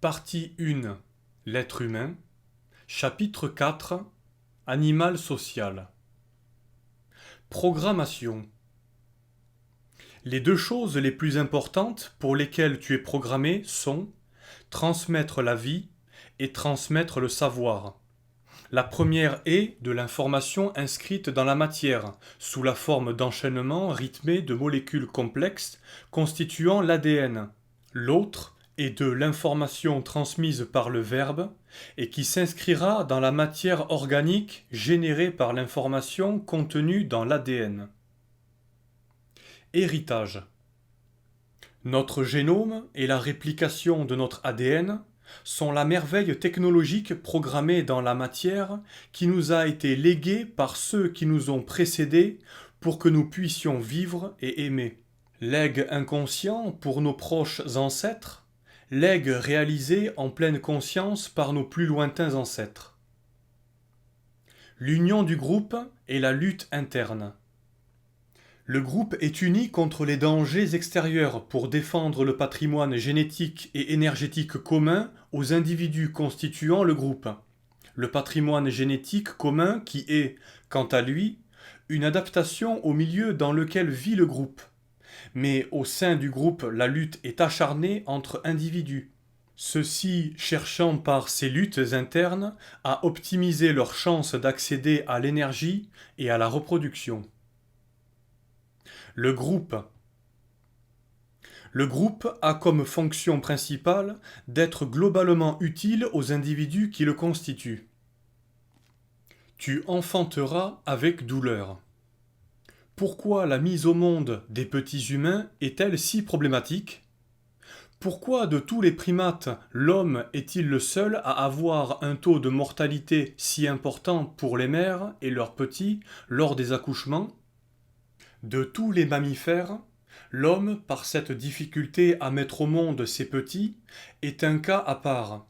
Partie 1. L'être humain. Chapitre 4. Animal social. Programmation. Les deux choses les plus importantes pour lesquelles tu es programmé sont transmettre la vie et transmettre le savoir. La première est de l'information inscrite dans la matière, sous la forme d'enchaînements rythmés de molécules complexes constituant l'ADN. L'autre est de l'information transmise par le verbe et qui s'inscrira dans la matière organique générée par l'information contenue dans l'ADN. Héritage. Notre génome et la réplication de notre ADN sont la merveille technologique programmée dans la matière qui nous a été léguée par ceux qui nous ont précédés pour que nous puissions vivre et aimer. Legs inconscient pour nos proches ancêtres, legs réalisés en pleine conscience par nos plus lointains ancêtres. L'union du groupe et la lutte interne. Le groupe est uni contre les dangers extérieurs pour défendre le patrimoine génétique et énergétique commun aux individus constituant le groupe. Le patrimoine génétique commun qui est, quant à lui, une adaptation au milieu dans lequel vit le groupe. Mais au sein du groupe, la lutte est acharnée entre individus. Ceux-ci cherchant par ces luttes internes à optimiser leurs chances d'accéder à l'énergie et à la reproduction. Le groupe. Le groupe a comme fonction principale d'être globalement utile aux individus qui le constituent. Tu enfanteras avec douleur. Pourquoi la mise au monde des petits humains est-elle si problématique ? Pourquoi de tous les primates, l'homme est-il le seul à avoir un taux de mortalité si important pour les mères et leurs petits lors des accouchements ? De tous les mammifères, l'homme, par cette difficulté à mettre au monde ses petits, est un cas à part.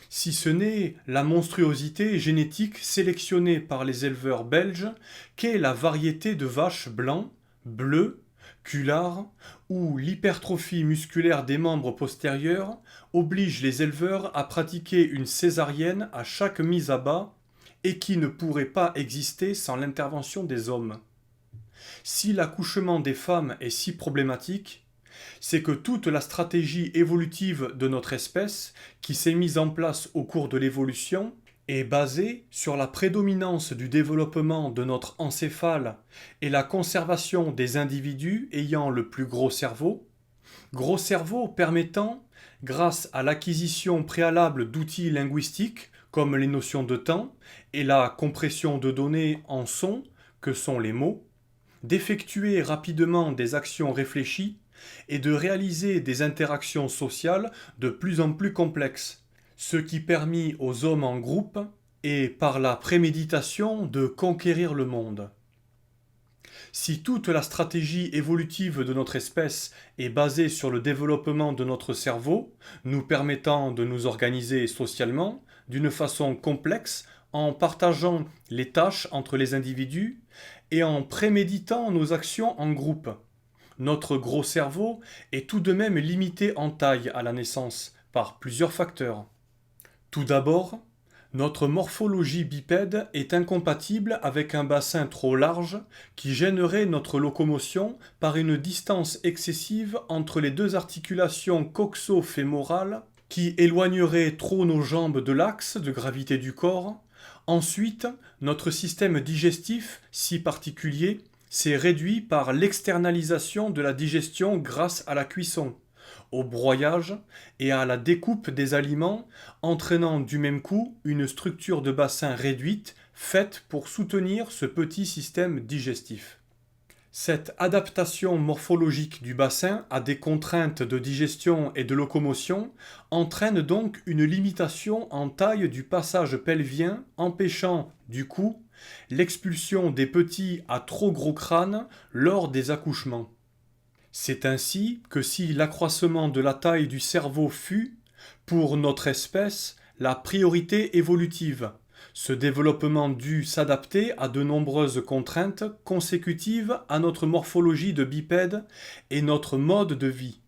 Si ce n'est la monstruosité génétique sélectionnée par les éleveurs belges qu'est la variété de vaches blancs, bleus, culards, où l'hypertrophie musculaire des membres postérieurs oblige les éleveurs à pratiquer une césarienne à chaque mise à bas et qui ne pourrait pas exister sans l'intervention des hommes. Si l'accouchement des femmes est si problématique, c'est que toute la stratégie évolutive de notre espèce, qui s'est mise en place au cours de l'évolution, est basée sur la prédominance du développement de notre encéphale et la conservation des individus ayant le plus gros cerveau permettant, grâce à l'acquisition préalable d'outils linguistiques comme les notions de temps et la compression de données en sons que sont les mots, d'effectuer rapidement des actions réfléchies et de réaliser des interactions sociales de plus en plus complexes, ce qui permit aux hommes en groupe et par la préméditation de conquérir le monde. Si toute la stratégie évolutive de notre espèce est basée sur le développement de notre cerveau, nous permettant de nous organiser socialement d'une façon complexe en partageant les tâches entre les individus et en préméditant nos actions en groupe. Notre gros cerveau est tout de même limité en taille à la naissance par plusieurs facteurs. Tout d'abord, notre morphologie bipède est incompatible avec un bassin trop large qui gênerait notre locomotion par une distance excessive entre les deux articulations coxo-fémorales qui éloignerait trop nos jambes de l'axe de gravité du corps. Ensuite, notre système digestif, si particulier, s'est réduit par l'externalisation de la digestion grâce à la cuisson, au broyage et à la découpe des aliments, entraînant du même coup une structure de bassin réduite faite pour soutenir ce petit système digestif. Cette adaptation morphologique du bassin à des contraintes de digestion et de locomotion entraîne donc une limitation en taille du passage pelvien, empêchant, du coup, l'expulsion des petits à trop gros crâne lors des accouchements. C'est ainsi que si l'accroissement de la taille du cerveau fut, pour notre espèce, la priorité évolutive, ce développement dut s'adapter à de nombreuses contraintes consécutives à notre morphologie de bipède et notre mode de vie.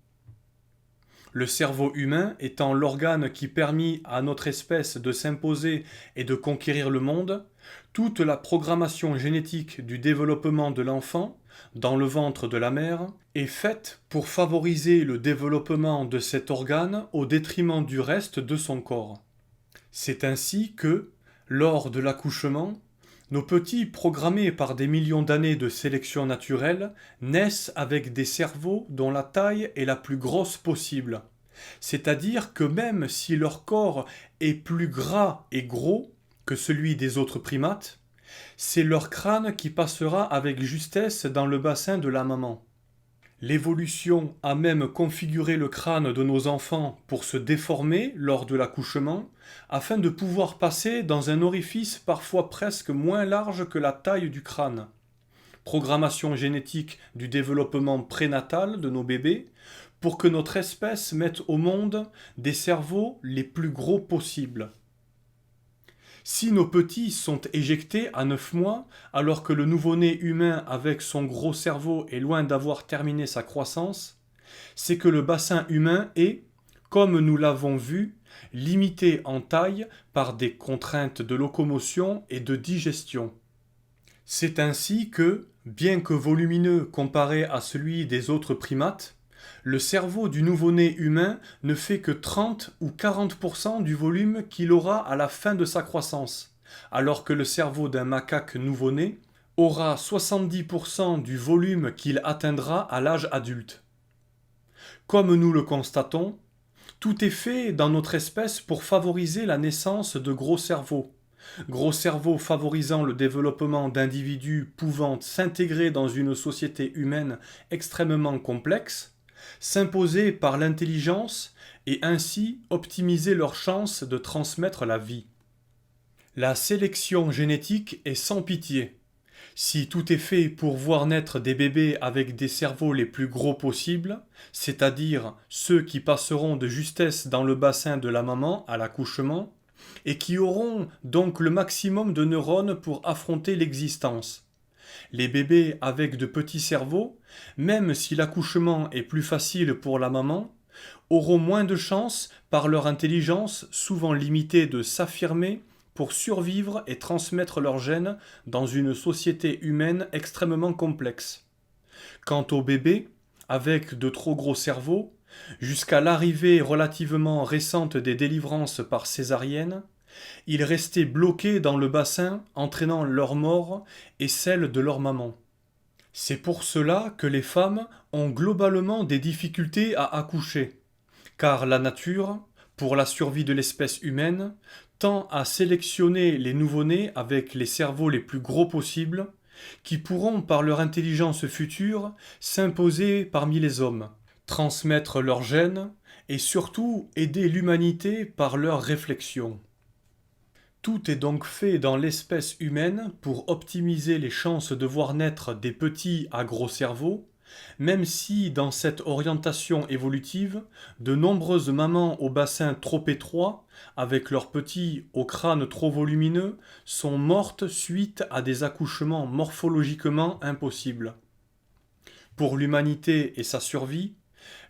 Le cerveau humain étant l'organe qui permit à notre espèce de s'imposer et de conquérir le monde, toute la programmation génétique du développement de l'enfant, dans le ventre de la mère, est faite pour favoriser le développement de cet organe au détriment du reste de son corps. C'est ainsi que, lors de l'accouchement, nos petits, programmés par des millions d'années de sélection naturelle, naissent avec des cerveaux dont la taille est la plus grosse possible. C'est-à-dire que même si leur corps est plus gras et gros que celui des autres primates, c'est leur crâne qui passera avec justesse dans le bassin de la maman. L'évolution a même configuré le crâne de nos enfants pour se déformer lors de l'accouchement, afin de pouvoir passer dans un orifice parfois presque moins large que la taille du crâne. Programmation génétique du développement prénatal de nos bébés, pour que notre espèce mette au monde des cerveaux les plus gros possibles. Si nos petits sont éjectés à 9 mois, alors que le nouveau-né humain avec son gros cerveau est loin d'avoir terminé sa croissance, c'est que le bassin humain est, comme nous l'avons vu, limité en taille par des contraintes de locomotion et de digestion. C'est ainsi que, bien que volumineux comparé à celui des autres primates, le cerveau du nouveau-né humain ne fait que 30 ou 40% du volume qu'il aura à la fin de sa croissance, alors que le cerveau d'un macaque nouveau-né aura 70% du volume qu'il atteindra à l'âge adulte. Comme nous le constatons, tout est fait dans notre espèce pour favoriser la naissance de gros cerveaux. Gros cerveaux favorisant le développement d'individus pouvant s'intégrer dans une société humaine extrêmement complexe, s'imposer par l'intelligence et ainsi optimiser leurs chances de transmettre la vie. La sélection génétique est sans pitié. Si tout est fait pour voir naître des bébés avec des cerveaux les plus gros possibles, c'est-à-dire ceux qui passeront de justesse dans le bassin de la maman à l'accouchement, et qui auront donc le maximum de neurones pour affronter l'existence. Les bébés avec de petits cerveaux, même si l'accouchement est plus facile pour la maman, auront moins de chances, par leur intelligence souvent limitée, de s'affirmer pour survivre et transmettre leurs gènes dans une société humaine extrêmement complexe. Quant aux bébés, avec de trop gros cerveaux, jusqu'à l'arrivée relativement récente des délivrances par césarienne, ils restaient bloqués dans le bassin, entraînant leur mort et celle de leur maman. C'est pour cela que les femmes ont globalement des difficultés à accoucher, car la nature, pour la survie de l'espèce humaine, tend à sélectionner les nouveau-nés avec les cerveaux les plus gros possibles, qui pourront par leur intelligence future s'imposer parmi les hommes, transmettre leurs gènes et surtout aider l'humanité par leurs réflexions. Tout est donc fait dans l'espèce humaine pour optimiser les chances de voir naître des petits à gros cerveaux, même si dans cette orientation évolutive, de nombreuses mamans au bassin trop étroit, avec leurs petits au crâne trop volumineux, sont mortes suite à des accouchements morphologiquement impossibles. Pour l'humanité et sa survie,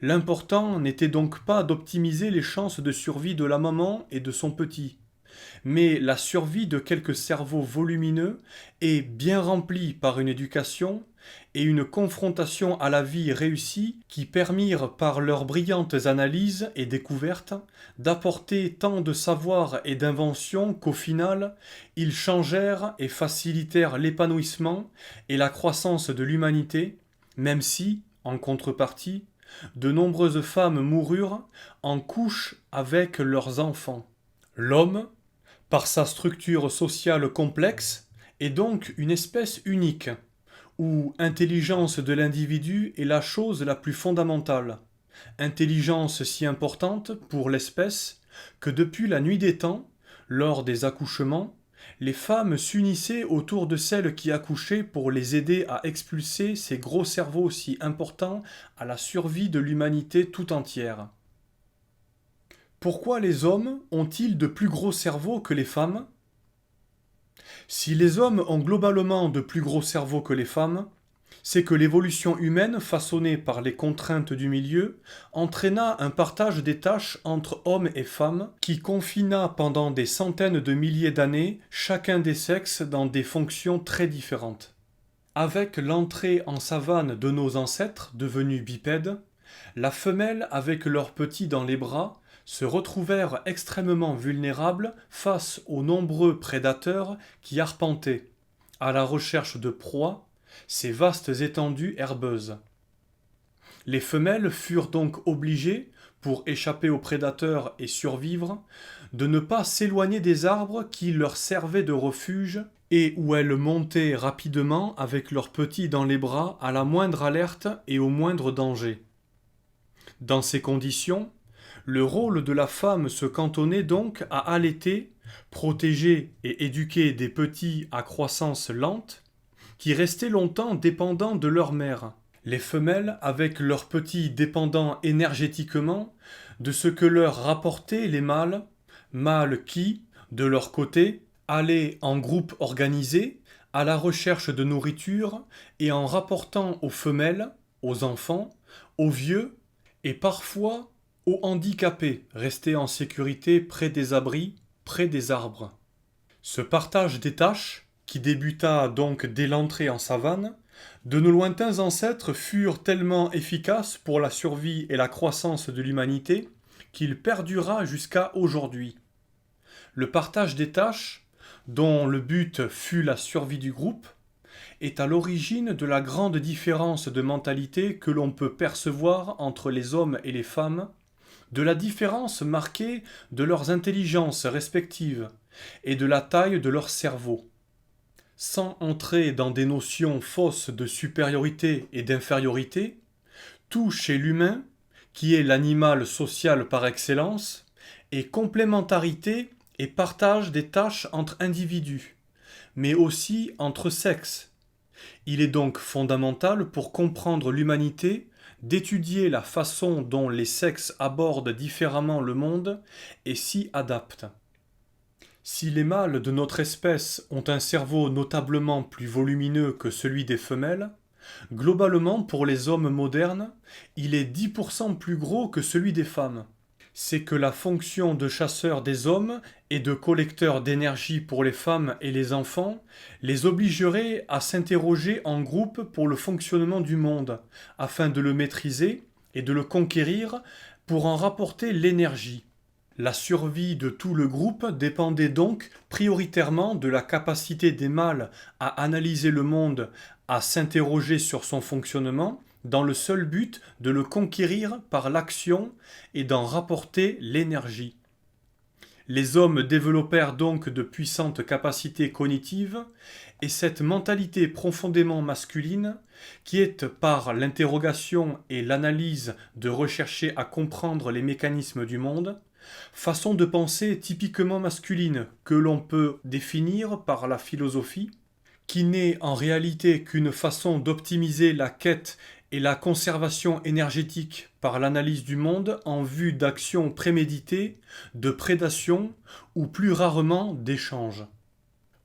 l'important n'était donc pas d'optimiser les chances de survie de la maman et de son petit, mais la survie de quelques cerveaux volumineux et bien remplis par une éducation et une confrontation à la vie réussie qui permirent par leurs brillantes analyses et découvertes d'apporter tant de savoir et d'invention qu'au final, ils changèrent et facilitèrent l'épanouissement et la croissance de l'humanité, même si, en contrepartie, de nombreuses femmes moururent en couche avec leurs enfants. L'homme, par sa structure sociale complexe, est donc une espèce unique, où intelligence de l'individu est la chose la plus fondamentale. Intelligence si importante pour l'espèce que depuis la nuit des temps, lors des accouchements, les femmes s'unissaient autour de celles qui accouchaient pour les aider à expulser ces gros cerveaux si importants à la survie de l'humanité tout entière. Pourquoi les hommes ont-ils de plus gros cerveaux que les femmes ? Si les hommes ont globalement de plus gros cerveaux que les femmes, C'est que l'évolution humaine, façonnée par les contraintes du milieu, entraîna un partage des tâches entre hommes et femmes qui confina pendant des centaines de milliers d'années chacun des sexes dans des fonctions très différentes. Avec l'entrée en savane de nos ancêtres devenus bipèdes, la femelle avec leurs petits dans les bras se retrouvèrent extrêmement vulnérables face aux nombreux prédateurs qui arpentaient, à la recherche de proies, ces vastes étendues herbeuses. Les femelles furent donc obligées, pour échapper aux prédateurs et survivre, de ne pas s'éloigner des arbres qui leur servaient de refuge et où elles montaient rapidement avec leurs petits dans les bras à la moindre alerte et au moindre danger. Dans ces conditions, le rôle de la femme se cantonnait donc à allaiter, protéger et éduquer des petits à croissance lente, qui restaient longtemps dépendants de leur mère. Les femelles, avec leurs petits dépendant énergétiquement de ce que leur rapportaient les mâles, mâles qui, de leur côté, allaient en groupe organisé à la recherche de nourriture et en rapportant aux femelles, aux enfants, aux vieux et parfois aux handicapés restés en sécurité près des abris, près des arbres. Ce partage des tâches, qui débuta donc dès l'entrée en savane, de nos lointains ancêtres furent tellement efficaces pour la survie et la croissance de l'humanité qu'il perdura jusqu'à aujourd'hui. Le partage des tâches, dont le but fut la survie du groupe, est à l'origine de la grande différence de mentalité que l'on peut percevoir entre les hommes et les femmes, de la différence marquée de leurs intelligences respectives et de la taille de leur cerveau. Sans entrer dans des notions fausses de supériorité et d'infériorité, tout chez l'humain, qui est l'animal social par excellence, est complémentarité et partage des tâches entre individus, mais aussi entre sexes. Il est donc fondamental pour comprendre l'humanité d'étudier la façon dont les sexes abordent différemment le monde et s'y adaptent. Si les mâles de notre espèce ont un cerveau notablement plus volumineux que celui des femelles, globalement pour les hommes modernes, il est 10% plus gros que celui des femmes. C'est que la fonction de chasseur des hommes et de collecteur d'énergie pour les femmes et les enfants les obligerait à s'interroger en groupe pour le fonctionnement du monde, afin de le maîtriser et de le conquérir pour en rapporter l'énergie. La survie de tout le groupe dépendait donc prioritairement de la capacité des mâles à analyser le monde, à s'interroger sur son fonctionnement, dans le seul but de le conquérir par l'action et d'en rapporter l'énergie. Les hommes développèrent donc de puissantes capacités cognitives, et cette mentalité profondément masculine, qui est par l'interrogation et l'analyse de rechercher à comprendre les mécanismes du monde, façon de penser typiquement masculine que l'on peut définir par la philosophie, qui n'est en réalité qu'une façon d'optimiser la quête et la conservation énergétique par l'analyse du monde en vue d'actions préméditées, de prédation ou plus rarement d'échange.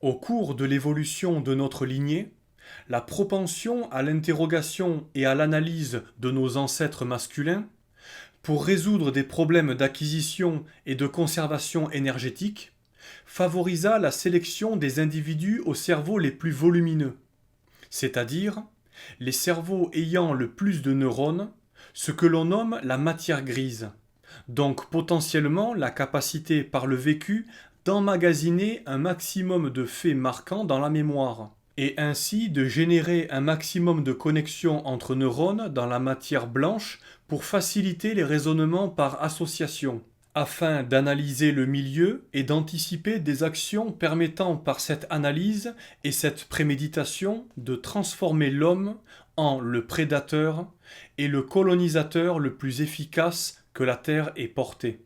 Au cours de l'évolution de notre lignée, la propension à l'interrogation et à l'analyse de nos ancêtres masculins pour résoudre des problèmes d'acquisition et de conservation énergétique, favorisa la sélection des individus aux cerveaux les plus volumineux, c'est-à-dire les cerveaux ayant le plus de neurones, ce que l'on nomme la matière grise, donc potentiellement la capacité par le vécu d'emmagasiner un maximum de faits marquants dans la mémoire, et ainsi de générer un maximum de connexions entre neurones dans la matière blanche pour faciliter les raisonnements par association, afin d'analyser le milieu et d'anticiper des actions permettant par cette analyse et cette préméditation de transformer l'homme en le prédateur et le colonisateur le plus efficace que la Terre ait porté.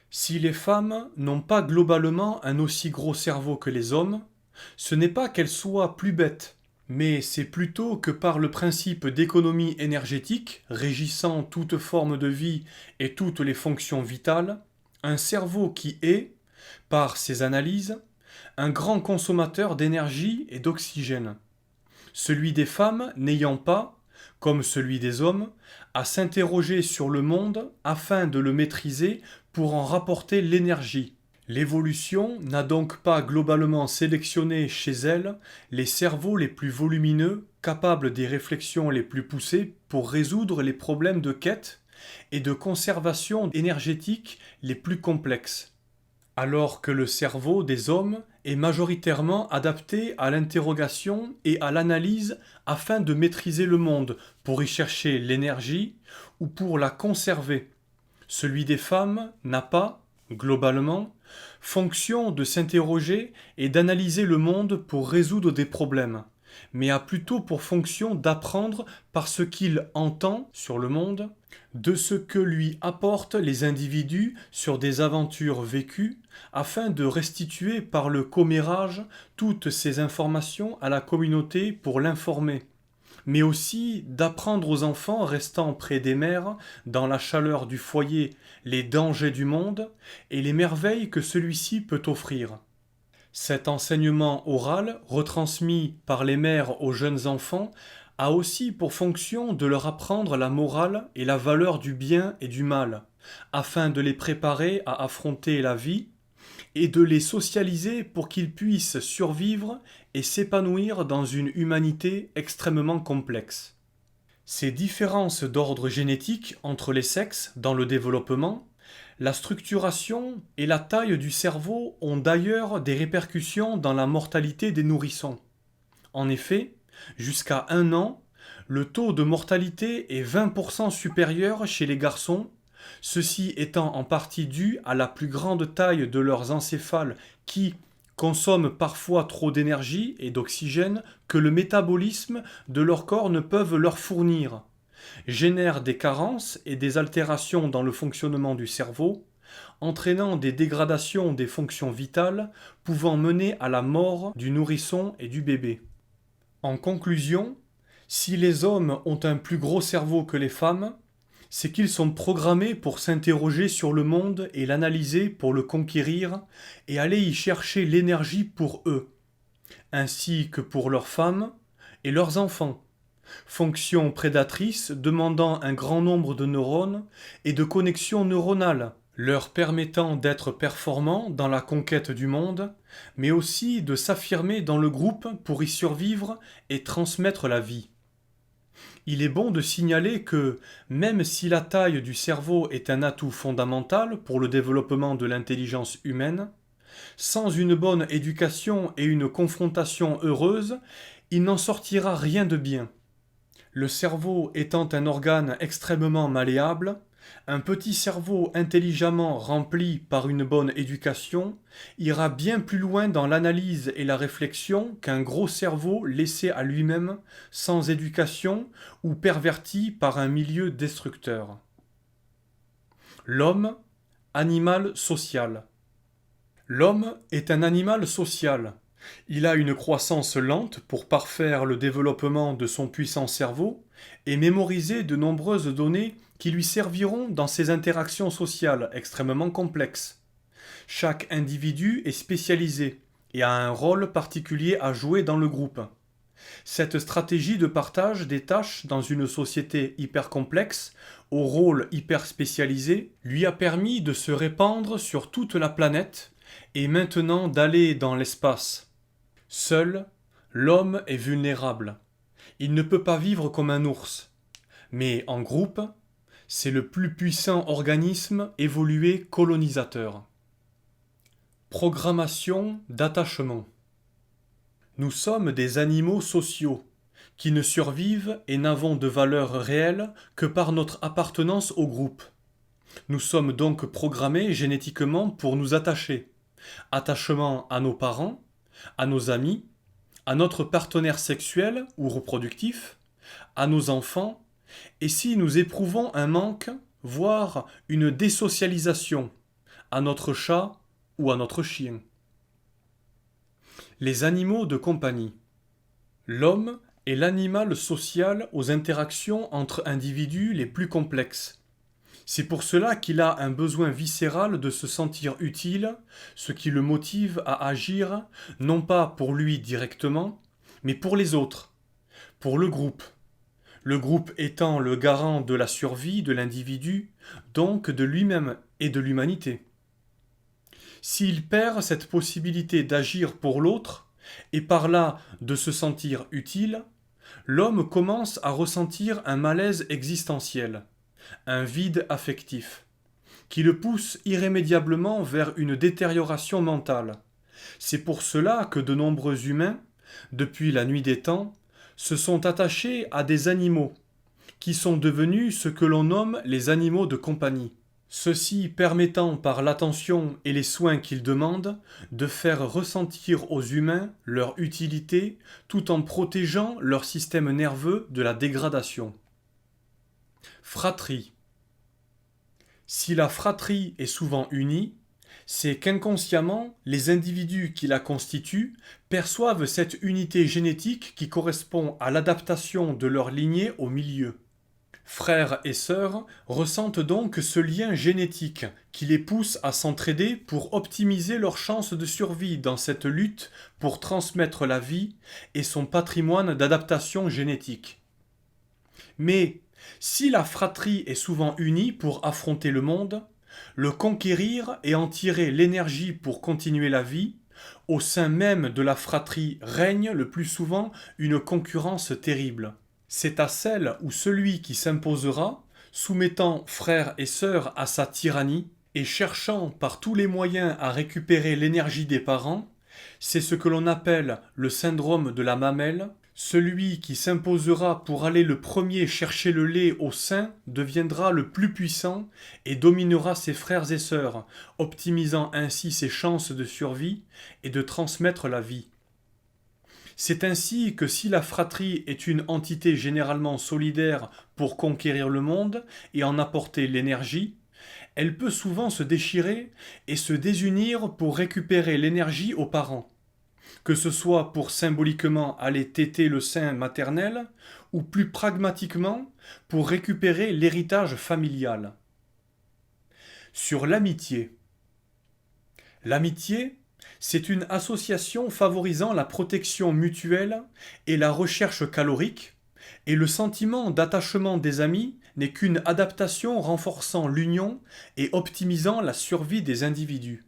Si les femmes n'ont pas globalement un aussi gros cerveau que les hommes, ce n'est pas qu'elles soient plus bêtes, mais c'est plutôt que par le principe d'économie énergétique régissant toute forme de vie et toutes les fonctions vitales, un cerveau qui est, par ses analyses, un grand consommateur d'énergie et d'oxygène. celui des femmes n'ayant pas, comme celui des hommes, à s'interroger sur le monde afin de le maîtriser pour en rapporter l'énergie. L'évolution n'a donc pas globalement sélectionné chez elle les cerveaux les plus volumineux, capables des réflexions les plus poussées pour résoudre les problèmes de quête et de conservation énergétique les plus complexes, alors que le cerveau des hommes est majoritairement adapté à l'interrogation et à l'analyse afin de maîtriser le monde, pour y chercher l'énergie ou pour la conserver. Celui des femmes n'a pas, globalement, fonction de s'interroger et d'analyser le monde pour résoudre des problèmes, mais a plutôt pour fonction d'apprendre par ce qu'il entend sur le monde, de ce que lui apportent les individus sur des aventures vécues, afin de restituer par le commérage toutes ces informations à la communauté pour l'informer, mais aussi d'apprendre aux enfants restant près des mères, dans la chaleur du foyer, les dangers du monde et les merveilles que celui-ci peut offrir. Cet enseignement oral, retransmis par les mères aux jeunes enfants, a aussi pour fonction de leur apprendre la morale et la valeur du bien et du mal, afin de les préparer à affronter la vie et de les socialiser pour qu'ils puissent survivre et s'épanouir dans une humanité extrêmement complexe. Ces différences d'ordre génétique entre les sexes dans le développement, la structuration et la taille du cerveau ont d'ailleurs des répercussions dans la mortalité des nourrissons. En effet, jusqu'à 1 an, le taux de mortalité est 20% supérieur chez les garçons, ceci étant en partie dû à la plus grande taille de leurs encéphales qui consomment parfois trop d'énergie et d'oxygène que le métabolisme de leur corps ne peuvent leur fournir, génèrent des carences et des altérations dans le fonctionnement du cerveau, entraînant des dégradations des fonctions vitales pouvant mener à la mort du nourrisson et du bébé. En conclusion, si les hommes ont un plus gros cerveau que les femmes, c'est qu'ils sont programmés pour s'interroger sur le monde et l'analyser pour le conquérir et aller y chercher l'énergie pour eux, ainsi que pour leurs femmes et leurs enfants, fonction prédatrice demandant un grand nombre de neurones et de connexions neuronales, leur permettant d'être performants dans la conquête du monde, mais aussi de s'affirmer dans le groupe pour y survivre et transmettre la vie. Il est bon de signaler que, même si la taille du cerveau est un atout fondamental pour le développement de l'intelligence humaine, sans une bonne éducation et une confrontation heureuse, il n'en sortira rien de bien. Le cerveau étant un organe extrêmement malléable, un petit cerveau intelligemment rempli par une bonne éducation ira bien plus loin dans l'analyse et la réflexion qu'un gros cerveau laissé à lui-même, sans éducation ou perverti par un milieu destructeur. L'homme, animal social. L'homme est un animal social. Il a une croissance lente pour parfaire le développement de son puissant cerveau et mémoriser de nombreuses données qui lui serviront dans ses interactions sociales extrêmement complexes. Chaque individu est spécialisé et a un rôle particulier à jouer dans le groupe. Cette stratégie de partage des tâches dans une société hyper complexe, au rôle hyper spécialisé, lui a permis de se répandre sur toute la planète et maintenant d'aller dans l'espace. Seul, l'homme est vulnérable. Il ne peut pas vivre comme un ours. Mais en groupe, c'est le plus puissant organisme évolué colonisateur. Programmation d'attachement. Nous sommes des animaux sociaux, qui ne survivent et n'avons de valeur réelle que par notre appartenance au groupe. Nous sommes donc programmés génétiquement pour nous attacher. Attachement à nos parents, à nos amis, à notre partenaire sexuel ou reproductif, à nos enfants, et si nous éprouvons un manque, voire une désocialisation, à notre chat ou à notre chien. Les animaux de compagnie. L'homme est l'animal social aux interactions entre individus les plus complexes. C'est pour cela qu'il a un besoin viscéral de se sentir utile, ce qui le motive à agir, non pas pour lui directement, mais pour les autres, pour le groupe étant le garant de la survie de l'individu, donc de lui-même et de l'humanité. S'il perd cette possibilité d'agir pour l'autre, et par là de se sentir utile, l'homme commence à ressentir un malaise existentiel, un vide affectif, qui le pousse irrémédiablement vers une détérioration mentale. C'est pour cela que de nombreux humains, depuis la nuit des temps, se sont attachés à des animaux, qui sont devenus ce que l'on nomme les animaux de compagnie. Ceux-ci permettant par l'attention et les soins qu'ils demandent de faire ressentir aux humains leur utilité tout en protégeant leur système nerveux de la dégradation. Fratrie. Si la fratrie est souvent unie, c'est qu'inconsciemment, les individus qui la constituent perçoivent cette unité génétique qui correspond à l'adaptation de leur lignée au milieu. Frères et sœurs ressentent donc ce lien génétique qui les pousse à s'entraider pour optimiser leurs chances de survie dans cette lutte pour transmettre la vie et son patrimoine d'adaptation génétique. Mais si la fratrie est souvent unie pour affronter le monde, le conquérir et en tirer l'énergie pour continuer la vie, au sein même de la fratrie règne le plus souvent une concurrence terrible. C'est à celle où celui qui s'imposera, soumettant frères et sœurs à sa tyrannie et cherchant par tous les moyens à récupérer l'énergie des parents, c'est ce que l'on appelle le syndrome de la mamelle. Celui qui s'imposera pour aller le premier chercher le lait au sein deviendra le plus puissant et dominera ses frères et sœurs, optimisant ainsi ses chances de survie et de transmettre la vie. C'est ainsi que si la fratrie est une entité généralement solidaire pour conquérir le monde et en apporter l'énergie, elle peut souvent se déchirer et se désunir pour récupérer l'énergie aux parents, que ce soit pour symboliquement aller téter le sein maternel ou plus pragmatiquement pour récupérer l'héritage familial. Sur l'amitié. L'amitié, c'est une association favorisant la protection mutuelle et la recherche calorique, et le sentiment d'attachement des amis n'est qu'une adaptation renforçant l'union et optimisant la survie des individus.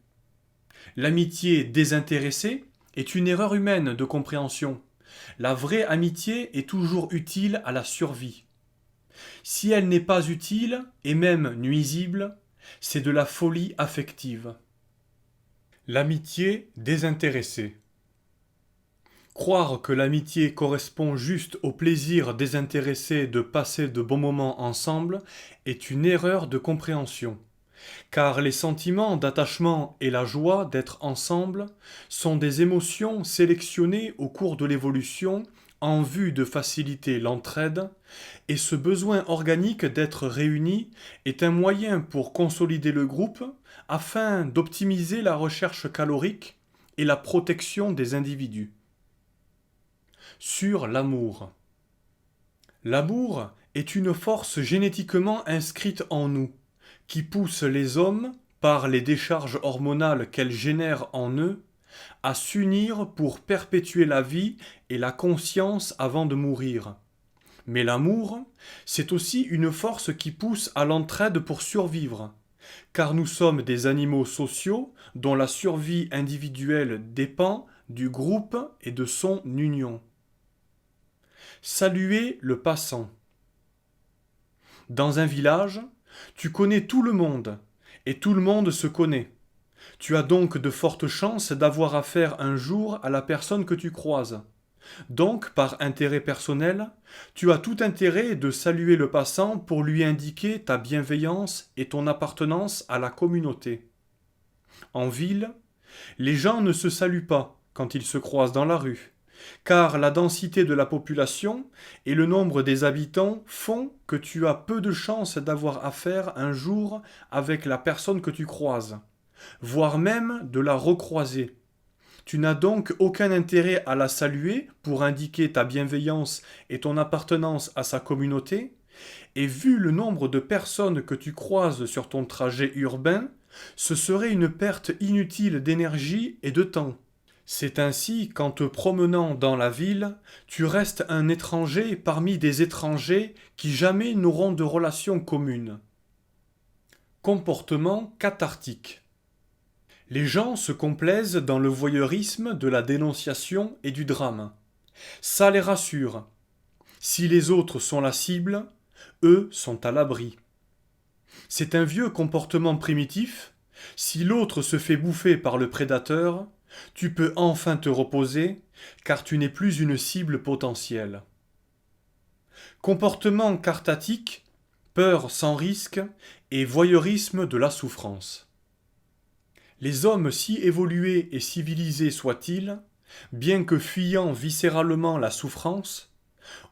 L'amitié désintéressée est une erreur humaine de compréhension. La vraie amitié est toujours utile à la survie. Si elle n'est pas utile, et même nuisible, c'est de la folie affective. L'amitié désintéressée. Croire que l'amitié correspond juste au plaisir désintéressé de passer de bons moments ensemble est une erreur de compréhension, car les sentiments d'attachement et la joie d'être ensemble sont des émotions sélectionnées au cours de l'évolution en vue de faciliter l'entraide, et ce besoin organique d'être réunis est un moyen pour consolider le groupe afin d'optimiser la recherche calorique et la protection des individus. Sur l'amour. L'amour est une force génétiquement inscrite en nous, qui pousse les hommes, par les décharges hormonales qu'elle génère en eux, à s'unir pour perpétuer la vie et la conscience avant de mourir. Mais l'amour, c'est aussi une force qui pousse à l'entraide pour survivre, car nous sommes des animaux sociaux dont la survie individuelle dépend du groupe et de son union. Saluer le passant. Dans un village, tu connais tout le monde, et tout le monde se connaît. Tu as donc de fortes chances d'avoir affaire un jour à la personne que tu croises. Donc, par intérêt personnel, tu as tout intérêt de saluer le passant pour lui indiquer ta bienveillance et ton appartenance à la communauté. En ville, les gens ne se saluent pas quand ils se croisent dans la rue, car la densité de la population et le nombre des habitants font que tu as peu de chances d'avoir affaire un jour avec la personne que tu croises, voire même de la recroiser. Tu n'as donc aucun intérêt à la saluer pour indiquer ta bienveillance et ton appartenance à sa communauté, et vu le nombre de personnes que tu croises sur ton trajet urbain, ce serait une perte inutile d'énergie et de temps. C'est ainsi qu'en te promenant dans la ville, tu restes un étranger parmi des étrangers qui jamais n'auront de relations communes. Comportement cathartique. Les gens se complaisent dans le voyeurisme de la dénonciation et du drame. Ça les rassure. Si les autres sont la cible, eux sont à l'abri. C'est un vieux comportement primitif. Si l'autre se fait bouffer par le prédateur, tu peux enfin te reposer, car tu n'es plus une cible potentielle. Comportement cartatique, peur sans risque et voyeurisme de la souffrance. Les hommes si évolués et civilisés soient-ils, bien que fuyant viscéralement la souffrance,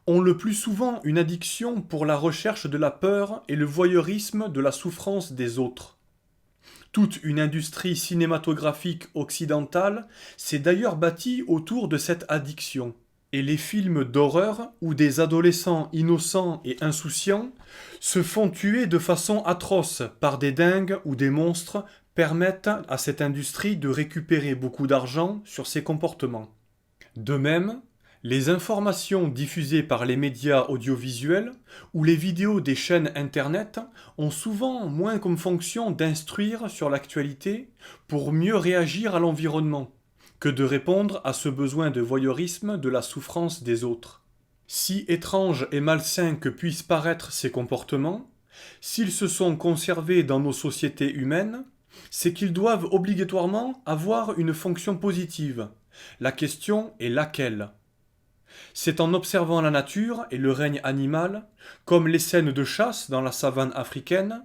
ont le plus souvent une addiction pour la recherche de la peur et le voyeurisme de la souffrance des autres. Toute une industrie cinématographique occidentale s'est d'ailleurs bâtie autour de cette addiction. Et les films d'horreur où des adolescents innocents et insouciants se font tuer de façon atroce par des dingues ou des monstres permettent à cette industrie de récupérer beaucoup d'argent sur ces comportements. De même, les informations diffusées par les médias audiovisuels ou les vidéos des chaînes Internet ont souvent moins comme fonction d'instruire sur l'actualité pour mieux réagir à l'environnement que de répondre à ce besoin de voyeurisme de la souffrance des autres. Si étranges et malsains que puissent paraître ces comportements, s'ils se sont conservés dans nos sociétés humaines, c'est qu'ils doivent obligatoirement avoir une fonction positive. La question est laquelle ? C'est en observant la nature et le règne animal, comme les scènes de chasse dans la savane africaine,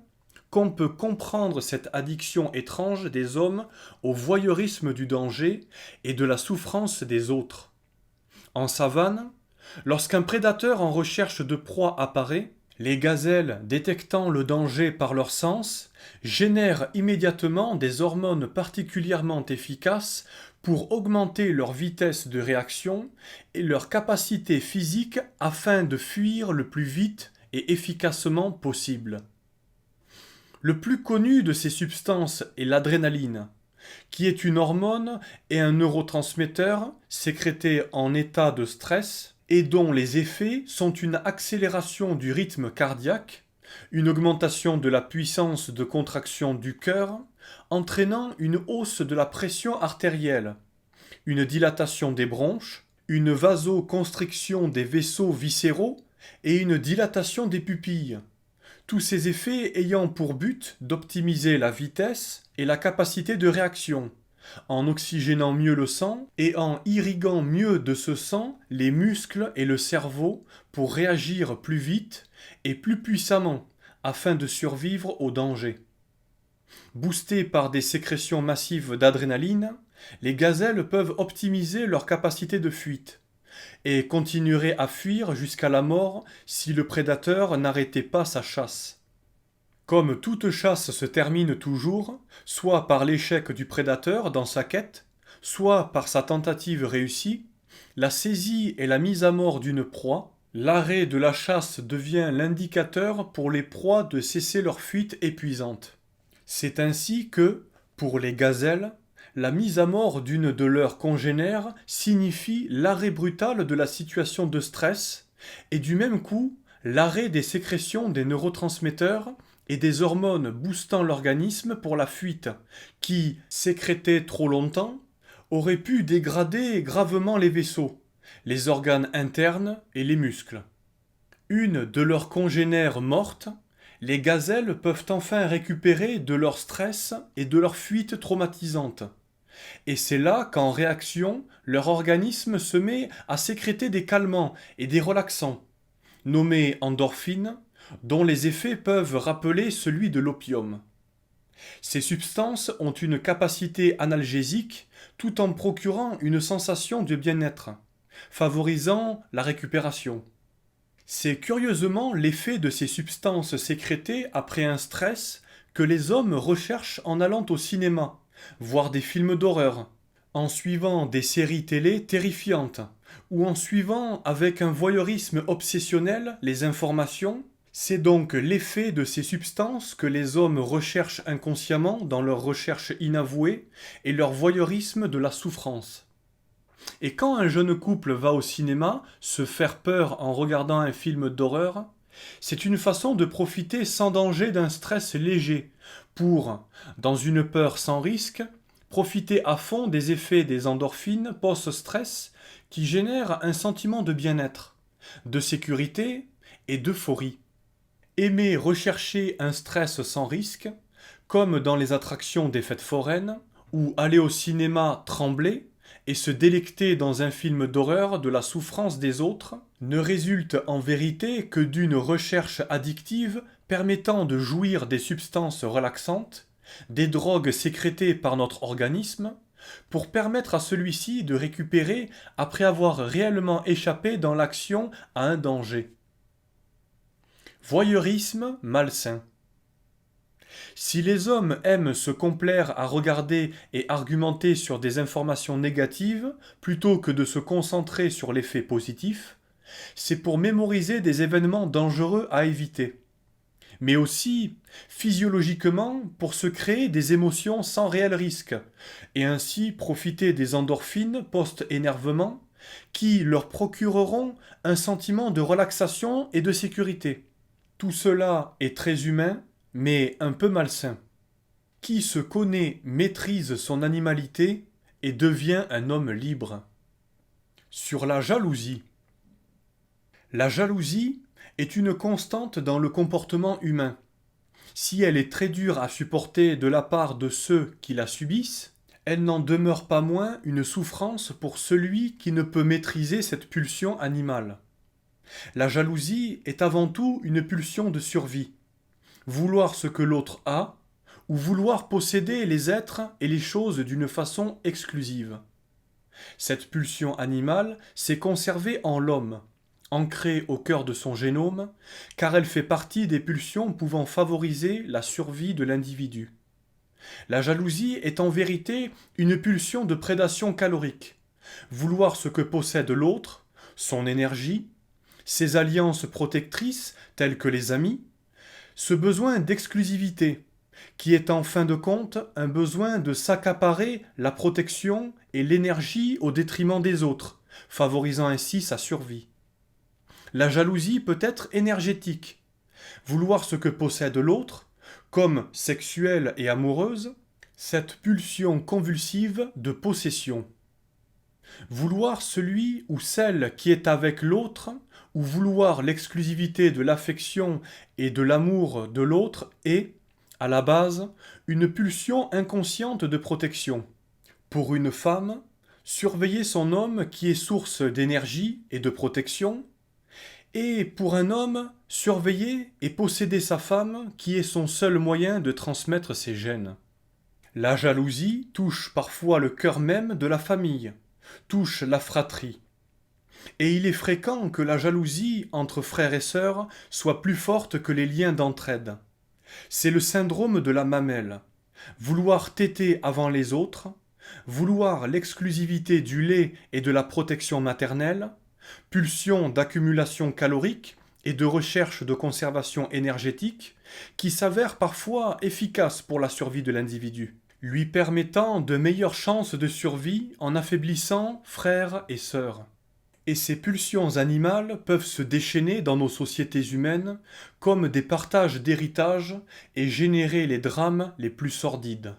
qu'on peut comprendre cette addiction étrange des hommes au voyeurisme du danger et de la souffrance des autres. En savane, lorsqu'un prédateur en recherche de proie apparaît, les gazelles, détectant le danger par leur sens, génèrent immédiatement des hormones particulièrement efficaces pour augmenter leur vitesse de réaction et leur capacité physique afin de fuir le plus vite et efficacement possible. Le plus connu de ces substances est l'adrénaline, qui est une hormone et un neurotransmetteur sécrété en état de stress et dont les effets sont une accélération du rythme cardiaque, une augmentation de la puissance de contraction du cœur, entraînant une hausse de la pression artérielle, une dilatation des bronches, une vasoconstriction des vaisseaux viscéraux et une dilatation des pupilles. Tous ces effets ayant pour but d'optimiser la vitesse et la capacité de réaction, en oxygénant mieux le sang et en irriguant mieux de ce sang les muscles et le cerveau pour réagir plus vite et plus puissamment afin de survivre au danger. Boostés par des sécrétions massives d'adrénaline, les gazelles peuvent optimiser leur capacité de fuite et continueraient à fuir jusqu'à la mort si le prédateur n'arrêtait pas sa chasse. Comme toute chasse se termine toujours, soit par l'échec du prédateur dans sa quête, soit par sa tentative réussie, la saisie et la mise à mort d'une proie, l'arrêt de la chasse devient l'indicateur pour les proies de cesser leur fuite épuisante. C'est ainsi que, pour les gazelles, la mise à mort d'une de leurs congénères signifie l'arrêt brutal de la situation de stress et du même coup l'arrêt des sécrétions des neurotransmetteurs et des hormones boostant l'organisme pour la fuite, qui, sécrétées trop longtemps, auraient pu dégrader gravement les vaisseaux, les organes internes et les muscles. Une de leurs congénères morte, les gazelles peuvent enfin récupérer de leur stress et de leur fuite traumatisante. Et c'est là qu'en réaction, leur organisme se met à sécréter des calmants et des relaxants, nommés endorphines, dont les effets peuvent rappeler celui de l'opium. Ces substances ont une capacité analgésique tout en procurant une sensation de bien-être, favorisant la récupération. C'est curieusement l'effet de ces substances sécrétées après un stress que les hommes recherchent en allant au cinéma, voir des films d'horreur, en suivant des séries télé terrifiantes, ou en suivant avec un voyeurisme obsessionnel les informations. C'est donc l'effet de ces substances que les hommes recherchent inconsciemment dans leur recherche inavouée et leur voyeurisme de la souffrance. Et quand un jeune couple va au cinéma se faire peur en regardant un film d'horreur, c'est une façon de profiter sans danger d'un stress léger pour, dans une peur sans risque, profiter à fond des effets des endorphines post-stress qui génèrent un sentiment de bien-être, de sécurité et d'euphorie. Aimer rechercher un stress sans risque, comme dans les attractions des fêtes foraines, ou aller au cinéma trembler et se délecter dans un film d'horreur de la souffrance des autres, ne résulte en vérité que d'une recherche addictive permettant de jouir des substances relaxantes, des drogues sécrétées par notre organisme, pour permettre à celui-ci de récupérer après avoir réellement échappé dans l'action à un danger. Voyeurisme malsain. Si les hommes aiment se complaire à regarder et argumenter sur des informations négatives plutôt que de se concentrer sur l'effet positif, c'est pour mémoriser des événements dangereux à éviter, mais aussi, physiologiquement, pour se créer des émotions sans réel risque, et ainsi profiter des endorphines post-énervement qui leur procureront un sentiment de relaxation et de sécurité. Tout cela est très humain, mais un peu malsain. Qui se connaît maîtrise son animalité et devient un homme libre. Sur la jalousie. La jalousie est une constante dans le comportement humain. Si elle est très dure à supporter de la part de ceux qui la subissent, elle n'en demeure pas moins une souffrance pour celui qui ne peut maîtriser cette pulsion animale. La jalousie est avant tout une pulsion de survie. Vouloir ce que l'autre a, ou vouloir posséder les êtres et les choses d'une façon exclusive. Cette pulsion animale s'est conservée en l'homme, ancrée au cœur de son génome, car elle fait partie des pulsions pouvant favoriser la survie de l'individu. La jalousie est en vérité une pulsion de prédation calorique. Vouloir ce que possède l'autre, son énergie, ses alliances protectrices telles que les amis, ce besoin d'exclusivité, qui est en fin de compte un besoin de s'accaparer la protection et l'énergie au détriment des autres, favorisant ainsi sa survie. La jalousie peut être énergétique. Vouloir ce que possède l'autre, comme sexuelle et amoureuse, cette pulsion convulsive de possession. Vouloir celui ou celle qui est avec l'autre, ou vouloir l'exclusivité de l'affection et de l'amour de l'autre est, à la base, une pulsion inconsciente de protection. Pour une femme, surveiller son homme qui est source d'énergie et de protection, et pour un homme, surveiller et posséder sa femme qui est son seul moyen de transmettre ses gènes. La jalousie touche parfois le cœur même de la famille, touche la fratrie. Et il est fréquent que la jalousie entre frères et sœurs soit plus forte que les liens d'entraide. C'est le syndrome de la mamelle. Vouloir téter avant les autres, vouloir l'exclusivité du lait et de la protection maternelle, pulsion d'accumulation calorique et de recherche de conservation énergétique qui s'avère parfois efficace pour la survie de l'individu, lui permettant de meilleures chances de survie en affaiblissant frères et sœurs. Et ces pulsions animales peuvent se déchaîner dans nos sociétés humaines comme des partages d'héritage et générer les drames les plus sordides.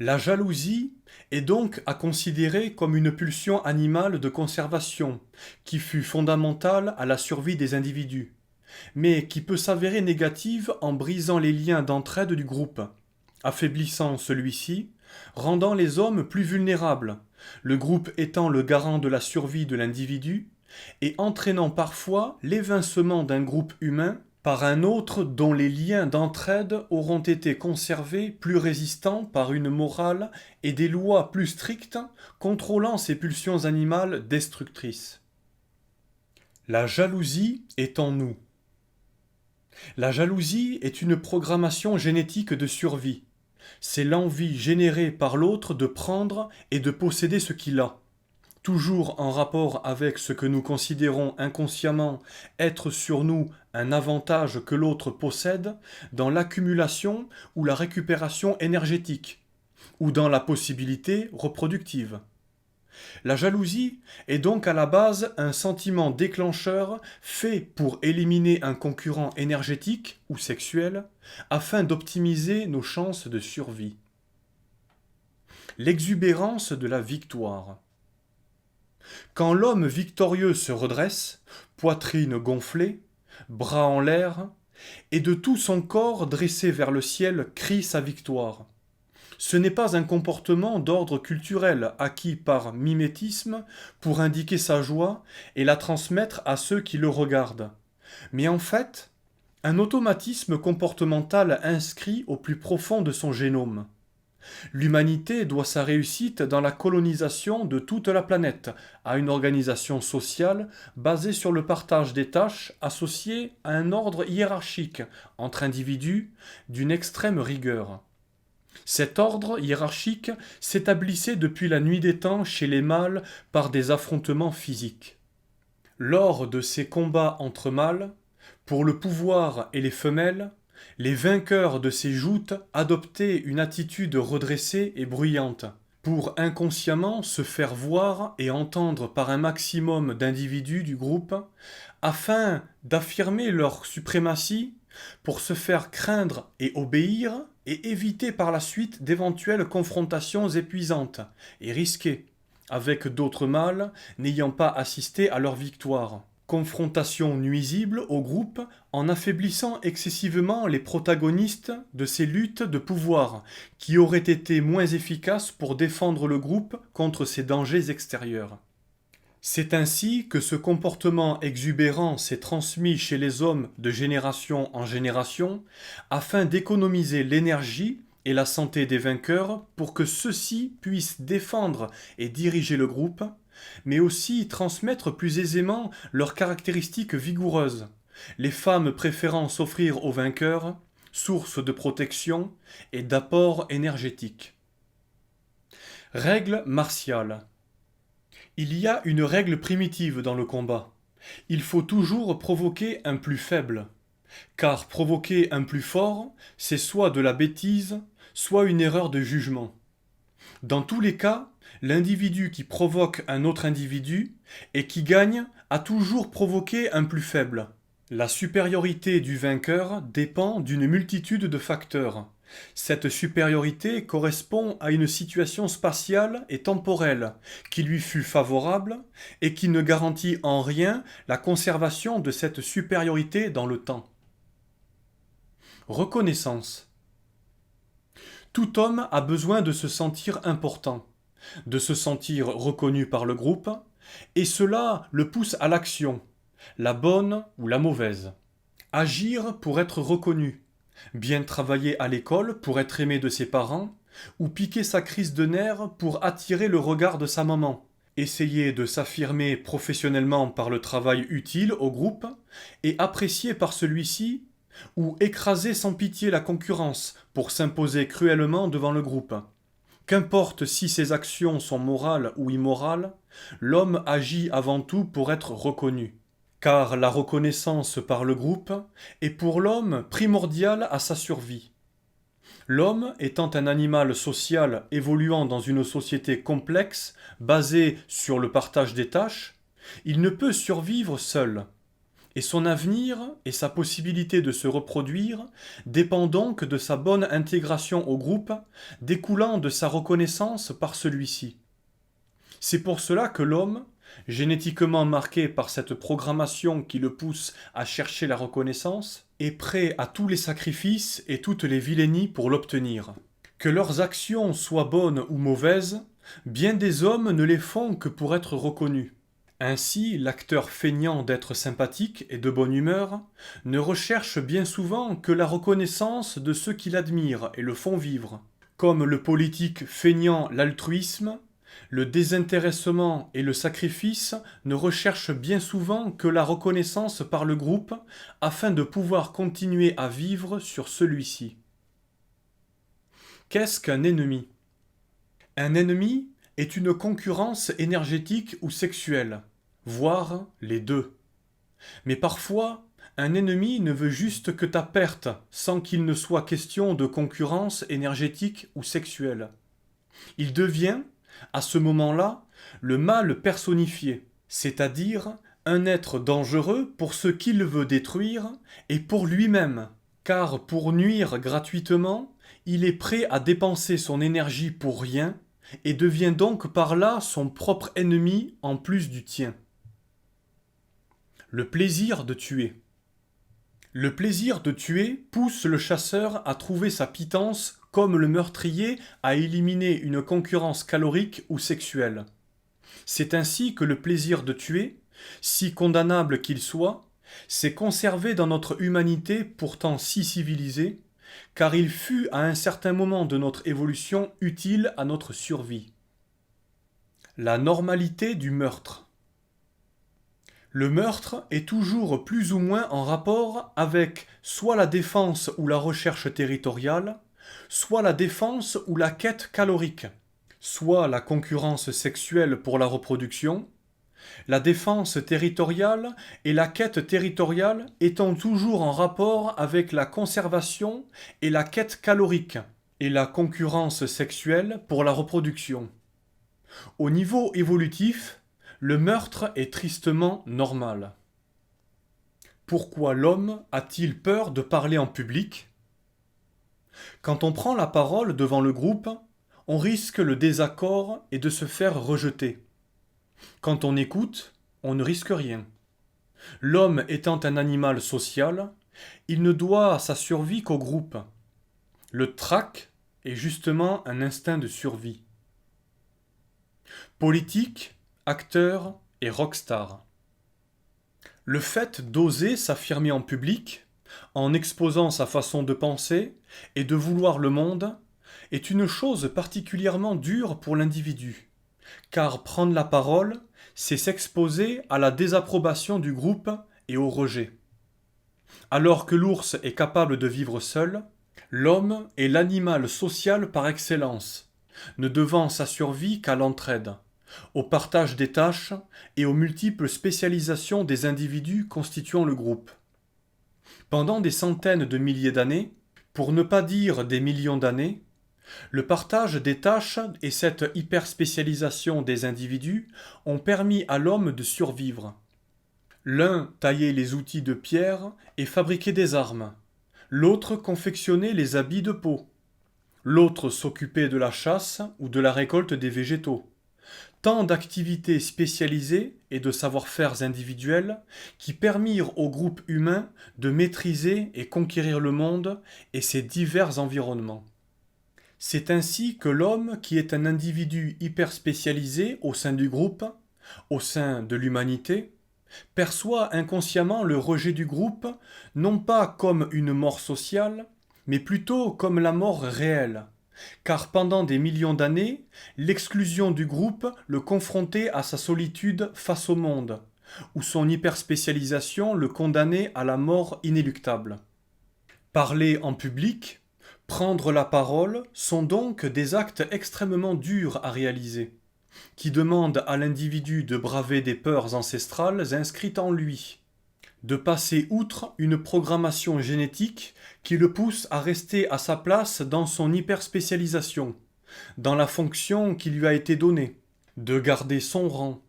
La jalousie est donc à considérer comme une pulsion animale de conservation qui fut fondamentale à la survie des individus, mais qui peut s'avérer négative en brisant les liens d'entraide du groupe, affaiblissant celui-ci, rendant les hommes plus vulnérables, le groupe étant le garant de la survie de l'individu, et entraînant parfois l'évincement d'un groupe humain par un autre dont les liens d'entraide auront été conservés plus résistants par une morale et des lois plus strictes contrôlant ces pulsions animales destructrices. La jalousie est en nous. La jalousie est une programmation génétique de survie. C'est l'envie générée par l'autre de prendre et de posséder ce qu'il a, toujours en rapport avec ce que nous considérons inconsciemment être sur nous un avantage que l'autre possède dans l'accumulation ou la récupération énergétique, ou dans la possibilité reproductive. La jalousie est donc à la base un sentiment déclencheur fait pour éliminer un concurrent énergétique ou sexuel afin d'optimiser nos chances de survie. L'exubérance de la victoire. Quand l'homme victorieux se redresse, poitrine gonflée, bras en l'air, et de tout son corps dressé vers le ciel crie sa victoire. Ce n'est pas un comportement d'ordre culturel acquis par mimétisme pour indiquer sa joie et la transmettre à ceux qui le regardent, mais en fait, un automatisme comportemental inscrit au plus profond de son génome. L'humanité doit sa réussite dans la colonisation de toute la planète à une organisation sociale basée sur le partage des tâches associées à un ordre hiérarchique entre individus d'une extrême rigueur. Cet ordre hiérarchique s'établissait depuis la nuit des temps chez les mâles par des affrontements physiques. Lors de ces combats entre mâles, pour le pouvoir et les femelles, les vainqueurs de ces joutes adoptaient une attitude redressée et bruyante, pour inconsciemment se faire voir et entendre par un maximum d'individus du groupe, afin d'affirmer leur suprématie, pour se faire craindre et obéir, et éviter par la suite d'éventuelles confrontations épuisantes et risquées, avec d'autres mâles n'ayant pas assisté à leur victoire. Confrontation nuisible au groupe en affaiblissant excessivement les protagonistes de ces luttes de pouvoir qui auraient été moins efficaces pour défendre le groupe contre ces dangers extérieurs. C'est ainsi que ce comportement exubérant s'est transmis chez les hommes de génération en génération afin d'économiser l'énergie et la santé des vainqueurs pour que ceux-ci puissent défendre et diriger le groupe, mais aussi transmettre plus aisément leurs caractéristiques vigoureuses, les femmes préférant s'offrir aux vainqueurs, source de protection et d'apport énergétique. Règle martiale. Il y a une règle primitive dans le combat. Il faut toujours provoquer un plus faible, car provoquer un plus fort, c'est soit de la bêtise, soit une erreur de jugement. Dans tous les cas, l'individu qui provoque un autre individu et qui gagne a toujours provoqué un plus faible. La supériorité du vainqueur dépend d'une multitude de facteurs. Cette supériorité correspond à une situation spatiale et temporelle qui lui fut favorable et qui ne garantit en rien la conservation de cette supériorité dans le temps. Reconnaissance. Tout homme a besoin de se sentir important, de se sentir reconnu par le groupe, et cela le pousse à l'action, la bonne ou la mauvaise. Agir pour être reconnu, bien travailler à l'école pour être aimé de ses parents, ou piquer sa crise de nerfs pour attirer le regard de sa maman. Essayer de s'affirmer professionnellement par le travail utile au groupe et apprécié par celui-ci, ou écraser sans pitié la concurrence pour s'imposer cruellement devant le groupe. Qu'importe si ses actions sont morales ou immorales, l'homme agit avant tout pour être reconnu. Car la reconnaissance par le groupe est pour l'homme primordiale à sa survie. L'homme étant un animal social évoluant dans une société complexe basée sur le partage des tâches, il ne peut survivre seul. Et son avenir et sa possibilité de se reproduire dépendent donc de sa bonne intégration au groupe, découlant de sa reconnaissance par celui-ci. C'est pour cela que l'homme, génétiquement marqué par cette programmation qui le pousse à chercher la reconnaissance, est prêt à tous les sacrifices et toutes les vilainies pour l'obtenir. Que leurs actions soient bonnes ou mauvaises, bien des hommes ne les font que pour être reconnus. Ainsi, l'acteur feignant d'être sympathique et de bonne humeur ne recherche bien souvent que la reconnaissance de ceux qui l'admirent et le font vivre. Comme le politique feignant l'altruisme, le désintéressement et le sacrifice ne recherchent bien souvent que la reconnaissance par le groupe afin de pouvoir continuer à vivre sur celui-ci. Qu'est-ce qu'un ennemi ? Un ennemi est une concurrence énergétique ou sexuelle, voire les deux. Mais parfois, un ennemi ne veut juste que ta perte, sans qu'il ne soit question de concurrence énergétique ou sexuelle. Il devient, à ce moment-là, le mal personnifié, c'est-à-dire un être dangereux pour ce qu'il veut détruire et pour lui-même, car pour nuire gratuitement, il est prêt à dépenser son énergie pour rien et devient donc par là son propre ennemi en plus du tien. Le plaisir de tuer. Le plaisir de tuer pousse le chasseur à trouver sa pitance comme le meurtrier à éliminer une concurrence calorique ou sexuelle. C'est ainsi que le plaisir de tuer, si condamnable qu'il soit, s'est conservé dans notre humanité pourtant si civilisée, car il fut à un certain moment de notre évolution utile à notre survie. La normalité du meurtre. Le meurtre est toujours plus ou moins en rapport avec soit la défense ou la recherche territoriale, soit la défense ou la quête calorique, soit la concurrence sexuelle pour la reproduction, la défense territoriale et la quête territoriale étant toujours en rapport avec la conservation et la quête calorique, et la concurrence sexuelle pour la reproduction. Au niveau évolutif, le meurtre est tristement normal. Pourquoi l'homme a-t-il peur de parler en public? Quand on prend la parole devant le groupe, on risque le désaccord et de se faire rejeter. Quand on écoute, on ne risque rien. L'homme étant un animal social, il ne doit sa survie qu'au groupe. Le trac est justement un instinct de survie. Politique, acteur et rockstar. Le fait d'oser s'affirmer en public, en exposant sa façon de penser et de vouloir le monde, est une chose particulièrement dure pour l'individu, car prendre la parole, c'est s'exposer à la désapprobation du groupe et au rejet. Alors que l'ours est capable de vivre seul, l'homme est l'animal social par excellence, ne devant sa survie qu'à l'entraide, au partage des tâches et aux multiples spécialisations des individus constituant le groupe. Pendant des centaines de milliers d'années, pour ne pas dire des millions d'années, le partage des tâches et cette hyperspécialisation des individus ont permis à l'homme de survivre. L'un taillait les outils de pierre et fabriquait des armes, l'autre confectionnait les habits de peau, l'autre s'occupait de la chasse ou de la récolte des végétaux. Tant d'activités spécialisées et de savoir-faire individuels qui permirent au groupe humain de maîtriser et conquérir le monde et ses divers environnements. C'est ainsi que l'homme, qui est un individu hyper spécialisé au sein du groupe, au sein de l'humanité, perçoit inconsciemment le rejet du groupe non pas comme une mort sociale, mais plutôt comme la mort réelle. Car pendant des millions d'années, l'exclusion du groupe le confrontait à sa solitude face au monde, où son hyperspécialisation le condamnait à la mort inéluctable. Parler en public, prendre la parole sont donc des actes extrêmement durs à réaliser, qui demandent à l'individu de braver des peurs ancestrales inscrites en lui, de passer outre une programmation génétique qui le pousse à rester à sa place dans son hyperspécialisation, dans la fonction qui lui a été donnée, de garder son rang,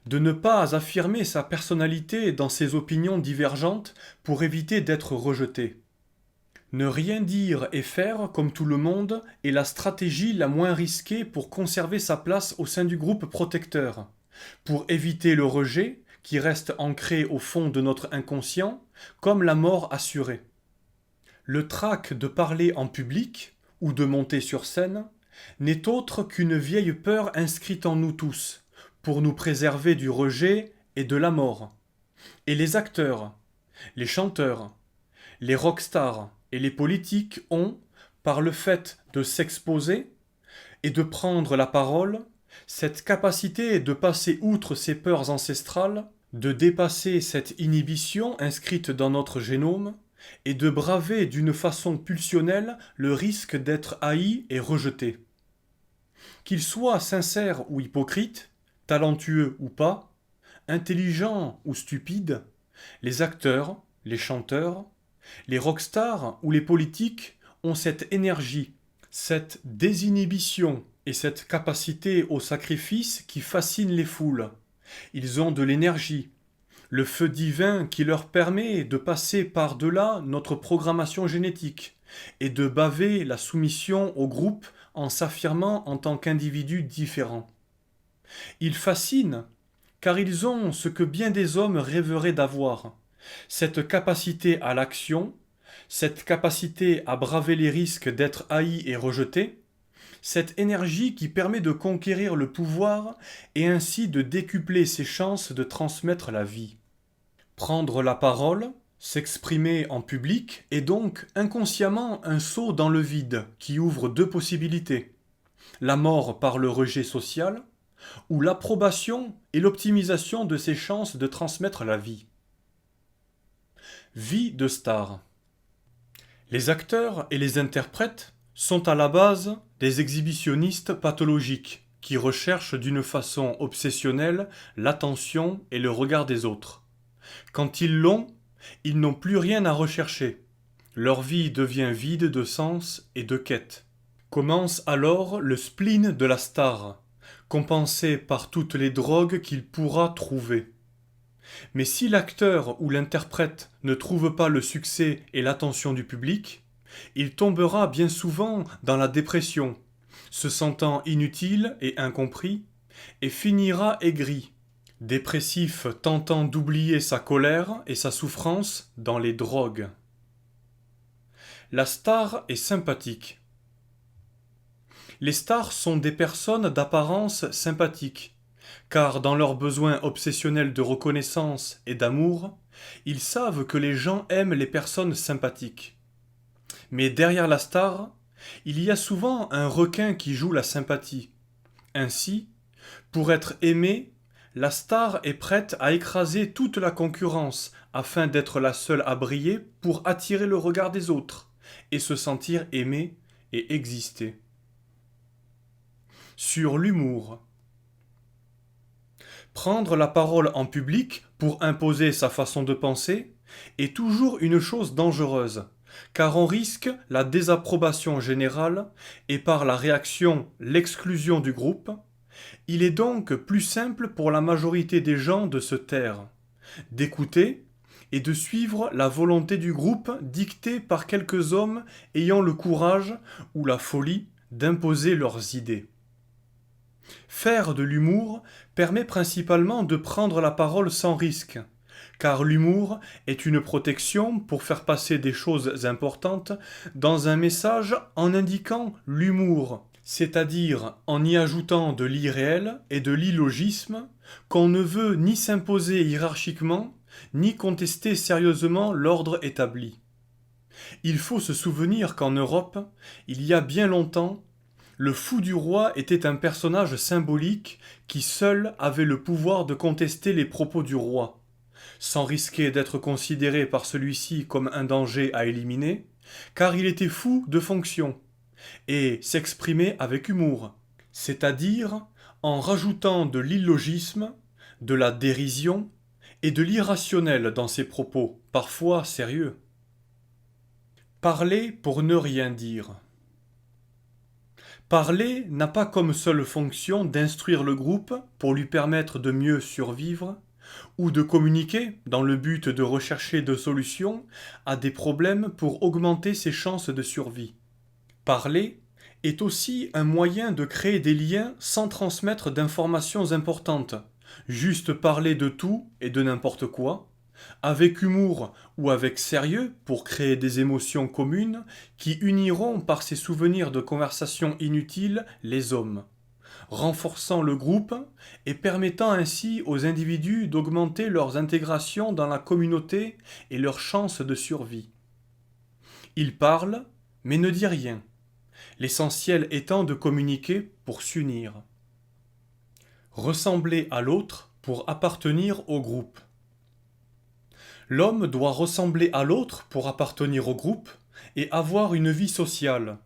de ne pas affirmer sa personnalité dans ses opinions divergentes pour éviter d'être rejeté. Ne rien dire et faire comme tout le monde est la stratégie la moins risquée pour conserver sa place au sein du groupe protecteur, pour éviter le rejet qui reste ancré au fond de notre inconscient comme la mort assurée. Le trac de parler en public ou de monter sur scène n'est autre qu'une vieille peur inscrite en nous tous pour nous préserver du rejet et de la mort. Et les acteurs, les chanteurs, les rockstars et les politiques ont, par le fait de s'exposer et de prendre la parole, cette capacité de passer outre ces peurs ancestrales, de dépasser cette inhibition inscrite dans notre génome, et de braver d'une façon pulsionnelle le risque d'être haï et rejeté. Qu'ils soient sincères ou hypocrites, talentueux ou pas, intelligents ou stupides, les acteurs, les chanteurs, les rockstars ou les politiques ont cette énergie, cette désinhibition et cette capacité au sacrifice qui fascine les foules. Ils ont de l'énergie, le feu divin qui leur permet de passer par-delà notre programmation génétique et de baver la soumission au groupe en s'affirmant en tant qu'individus différents. Ils fascinent car ils ont ce que bien des hommes rêveraient d'avoir, cette capacité à l'action, cette capacité à braver les risques d'être haï et rejeté, cette énergie qui permet de conquérir le pouvoir et ainsi de décupler ses chances de transmettre la vie. Prendre la parole, s'exprimer en public est donc inconsciemment un saut dans le vide qui ouvre deux possibilités: la mort par le rejet social ou l'approbation et l'optimisation de ses chances de transmettre la vie. Vie de star. Les acteurs et les interprètes sont à la base des exhibitionnistes pathologiques qui recherchent d'une façon obsessionnelle l'attention et le regard des autres. Quand ils l'ont, ils n'ont plus rien à rechercher. Leur vie devient vide de sens et de quête. Commence alors le spleen de la star, compensé par toutes les drogues qu'il pourra trouver. Mais si l'acteur ou l'interprète ne trouve pas le succès et l'attention du public, il tombera bien souvent dans la dépression, se sentant inutile et incompris, et finira aigri, dépressif tentant d'oublier sa colère et sa souffrance dans les drogues. La star est sympathique. Les stars sont des personnes d'apparence sympathique, car dans leur besoin obsessionnel de reconnaissance et d'amour, ils savent que les gens aiment les personnes sympathiques. Mais derrière la star, il y a souvent un requin qui joue la sympathie. Ainsi, pour être aimée, la star est prête à écraser toute la concurrence afin d'être la seule à briller pour attirer le regard des autres et se sentir aimée et exister. Sur l'humour. Prendre la parole en public pour imposer sa façon de penser est toujours une chose dangereuse, car on risque la désapprobation générale et par la réaction l'exclusion du groupe. Il est donc plus simple pour la majorité des gens de se taire, d'écouter et de suivre la volonté du groupe dictée par quelques hommes ayant le courage ou la folie d'imposer leurs idées. Faire de l'humour permet principalement de prendre la parole sans risque, car l'humour est une protection pour faire passer des choses importantes dans un message en indiquant l'humour, c'est-à-dire en y ajoutant de l'irréel et de l'illogisme qu'on ne veut ni s'imposer hiérarchiquement, ni contester sérieusement l'ordre établi. Il faut se souvenir qu'en Europe, il y a bien longtemps, le fou du roi était un personnage symbolique qui seul avait le pouvoir de contester les propos du roi, sans risquer d'être considéré par celui-ci comme un danger à éliminer, car il était fou de fonction, et s'exprimait avec humour, c'est-à-dire en rajoutant de l'illogisme, de la dérision et de l'irrationnel dans ses propos, parfois sérieux. Parler pour ne rien dire. Parler n'a pas comme seule fonction d'instruire le groupe pour lui permettre de mieux survivre, ou de communiquer dans le but de rechercher des solutions à des problèmes pour augmenter ses chances de survie. Parler est aussi un moyen de créer des liens sans transmettre d'informations importantes, juste parler de tout et de n'importe quoi, avec humour ou avec sérieux pour créer des émotions communes qui uniront par ces souvenirs de conversations inutiles les hommes, renforçant le groupe et permettant ainsi aux individus d'augmenter leurs intégrations dans la communauté et leurs chances de survie. Ils parlent, mais ne disent rien, l'essentiel étant de communiquer pour s'unir. Ressembler à l'autre pour appartenir au groupe. L'homme doit ressembler à l'autre pour appartenir au groupe et avoir une vie sociale.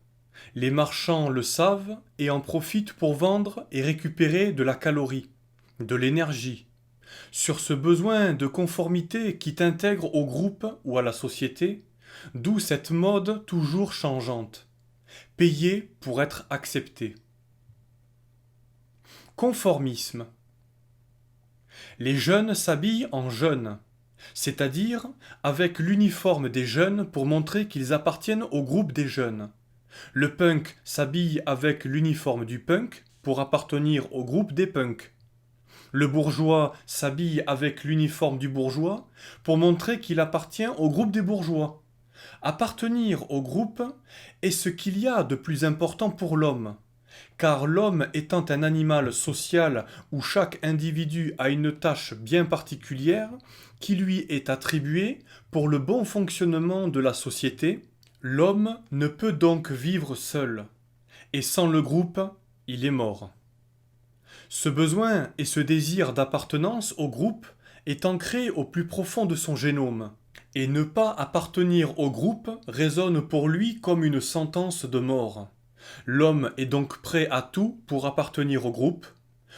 Les marchands le savent et en profitent pour vendre et récupérer de la calorie, de l'énergie. Sur ce besoin de conformité qui t'intègre au groupe ou à la société, d'où cette mode toujours changeante. Payer pour être accepté. Conformisme. Les jeunes s'habillent en jeunes, c'est-à-dire avec l'uniforme des jeunes pour montrer qu'ils appartiennent au groupe des jeunes. Le punk s'habille avec l'uniforme du punk pour appartenir au groupe des punks. Le bourgeois s'habille avec l'uniforme du bourgeois pour montrer qu'il appartient au groupe des bourgeois. Appartenir au groupe est ce qu'il y a de plus important pour l'homme, car l'homme étant un animal social où chaque individu a une tâche bien particulière qui lui est attribuée pour le bon fonctionnement de la société, l'homme ne peut donc vivre seul, et sans le groupe, il est mort. Ce besoin et ce désir d'appartenance au groupe est ancré au plus profond de son génome, et ne pas appartenir au groupe résonne pour lui comme une sentence de mort. L'homme est donc prêt à tout pour appartenir au groupe,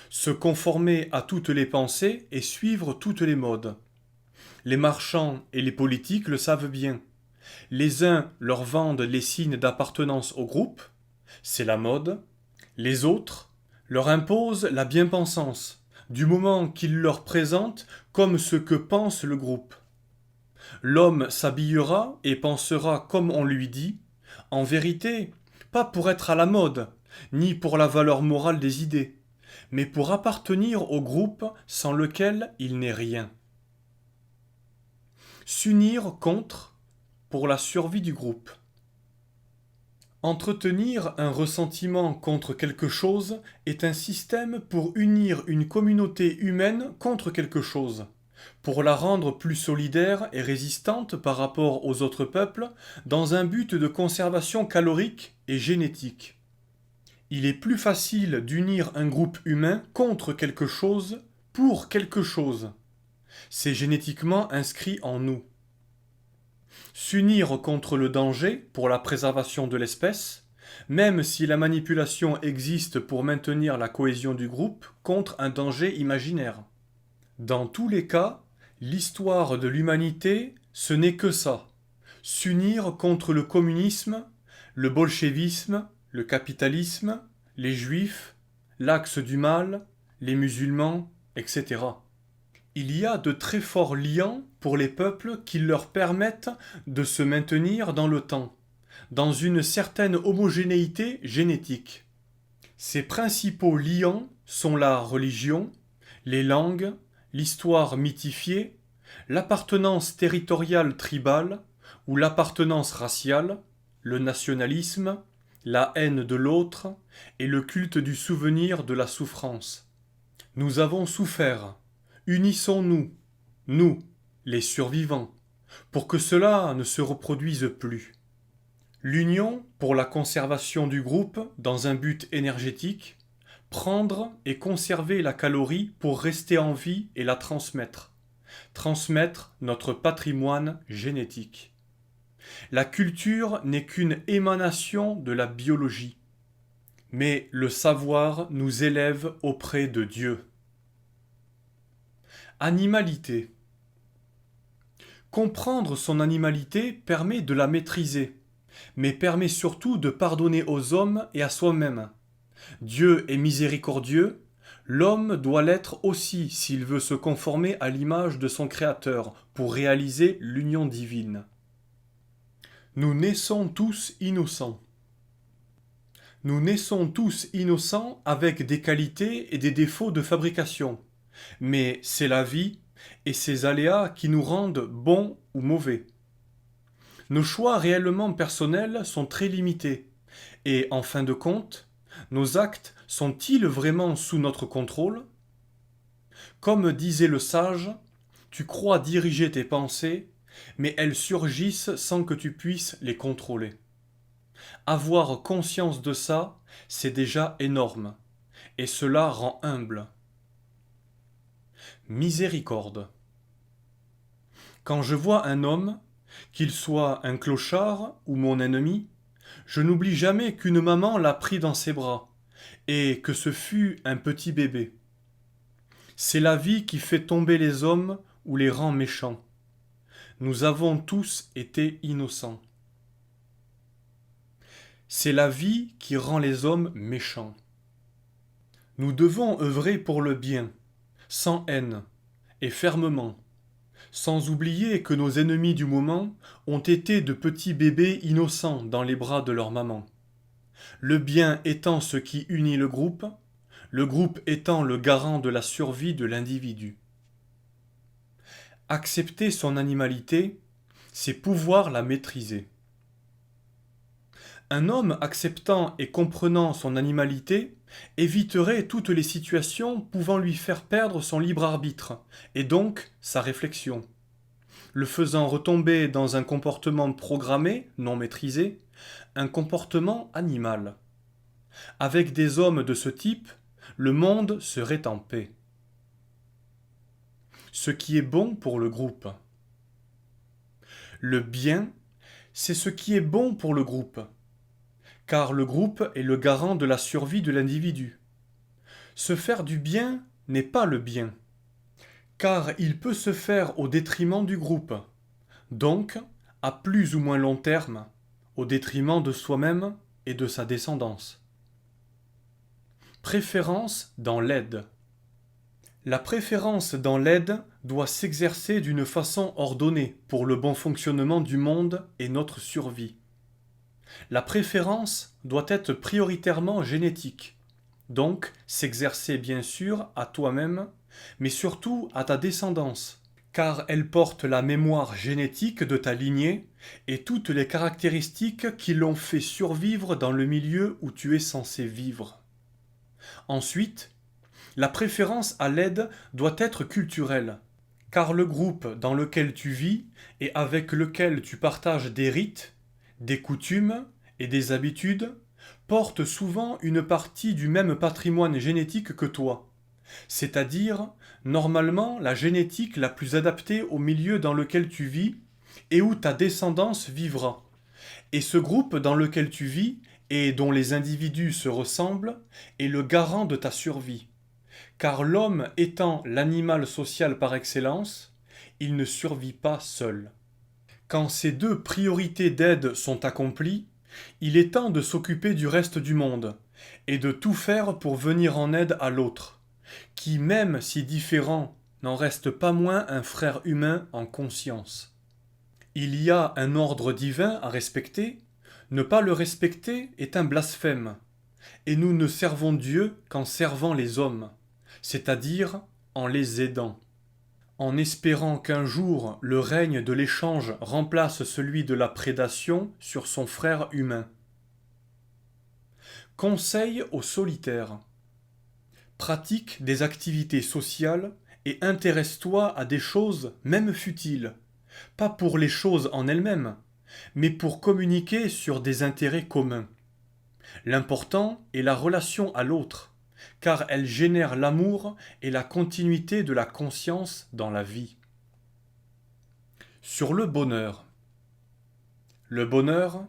se conformer à toutes les pensées et suivre toutes les modes. Les marchands et les politiques le savent bien. Les uns leur vendent les signes d'appartenance au groupe, c'est la mode. Les autres leur imposent la bien-pensance, du moment qu'ils leur présentent comme ce que pense le groupe. L'homme s'habillera et pensera comme on lui dit, en vérité, pas pour être à la mode, ni pour la valeur morale des idées, mais pour appartenir au groupe sans lequel il n'est rien. S'unir contre, pour la survie du groupe. Entretenir un ressentiment contre quelque chose est un système pour unir une communauté humaine contre quelque chose, pour la rendre plus solidaire et résistante par rapport aux autres peuples, dans un but de conservation calorique et génétique. Il est plus facile d'unir un groupe humain contre quelque chose pour quelque chose. C'est génétiquement inscrit en nous. S'unir contre le danger pour la préservation de l'espèce, même si la manipulation existe pour maintenir la cohésion du groupe contre un danger imaginaire. Dans tous les cas, l'histoire de l'humanité, ce n'est que ça. S'unir contre le communisme, le bolchevisme, le capitalisme, les juifs, l'axe du mal, les musulmans, etc. Il y a de très forts liants pour les peuples qui leur permettent de se maintenir dans le temps, dans une certaine homogénéité génétique. Ces principaux liants sont la religion, les langues, l'histoire mythifiée, l'appartenance territoriale tribale ou l'appartenance raciale, le nationalisme, la haine de l'autre et le culte du souvenir de la souffrance. Nous avons souffert. Unissons-nous, nous, les survivants, pour que cela ne se reproduise plus. L'union pour la conservation du groupe dans un but énergétique, prendre et conserver la calorie pour rester en vie et la transmettre. Transmettre notre patrimoine génétique. La culture n'est qu'une émanation de la biologie, mais le savoir nous élève auprès de Dieu. Animalité. Comprendre son animalité permet de la maîtriser, mais permet surtout de pardonner aux hommes et à soi-même. Dieu est miséricordieux, l'homme doit l'être aussi s'il veut se conformer à l'image de son Créateur pour réaliser l'union divine. Nous naissons tous innocents. Nous naissons tous innocents avec des qualités et des défauts de fabrication. Mais c'est la vie et ses aléas qui nous rendent bons ou mauvais. Nos choix réellement personnels sont très limités, et en fin de compte, nos actes sont-ils vraiment sous notre contrôle? Comme disait le sage, tu crois diriger tes pensées, mais elles surgissent sans que tu puisses les contrôler. Avoir conscience de ça, c'est déjà énorme, et cela rend humble. Miséricorde. Quand je vois un homme, qu'il soit un clochard ou mon ennemi, je n'oublie jamais qu'une maman l'a pris dans ses bras, et que ce fut un petit bébé. C'est la vie qui fait tomber les hommes ou les rend méchants. Nous avons tous été innocents. C'est la vie qui rend les hommes méchants. Nous devons œuvrer pour le bien, sans haine, et fermement, sans oublier que nos ennemis du moment ont été de petits bébés innocents dans les bras de leur maman. Le bien étant ce qui unit le groupe étant le garant de la survie de l'individu. Accepter son animalité, c'est pouvoir la maîtriser. Un homme acceptant et comprenant son animalité éviterait toutes les situations pouvant lui faire perdre son libre arbitre, et donc sa réflexion, le faisant retomber dans un comportement programmé, non maîtrisé, un comportement animal. Avec des hommes de ce type, le monde serait en paix. Ce qui est bon pour le groupe. Le bien, c'est ce qui est bon pour le groupe, car le groupe est le garant de la survie de l'individu. Se faire du bien n'est pas le bien, car il peut se faire au détriment du groupe, donc, à plus ou moins long terme, au détriment de soi-même et de sa descendance. Préférence dans l'aide. La préférence dans l'aide doit s'exercer d'une façon ordonnée pour le bon fonctionnement du monde et notre survie. La préférence doit être prioritairement génétique, donc s'exercer bien sûr à toi-même, mais surtout à ta descendance, car elle porte la mémoire génétique de ta lignée et toutes les caractéristiques qui l'ont fait survivre dans le milieu où tu es censé vivre. Ensuite, la préférence à l'aide doit être culturelle, car le groupe dans lequel tu vis et avec lequel tu partages des rites, des coutumes et des habitudes porte souvent une partie du même patrimoine génétique que toi, c'est-à-dire normalement la génétique la plus adaptée au milieu dans lequel tu vis et où ta descendance vivra. Et ce groupe dans lequel tu vis et dont les individus se ressemblent est le garant de ta survie. Car l'homme étant l'animal social par excellence, il ne survit pas seul. Quand ces deux priorités d'aide sont accomplies, il est temps de s'occuper du reste du monde, et de tout faire pour venir en aide à l'autre, qui, même si différent, n'en reste pas moins un frère humain en conscience. Il y a un ordre divin à respecter, ne pas le respecter est un blasphème, et nous ne servons Dieu qu'en servant les hommes, c'est-à-dire en les aidant. En espérant qu'un jour le règne de l'échange remplace celui de la prédation sur son frère humain. Conseil aux solitaires. Pratique des activités sociales et intéresse-toi à des choses même futiles, pas pour les choses en elles-mêmes, mais pour communiquer sur des intérêts communs. L'important est la relation à l'autre, car elle génère l'amour et la continuité de la conscience dans la vie. Sur le bonheur. Le bonheur,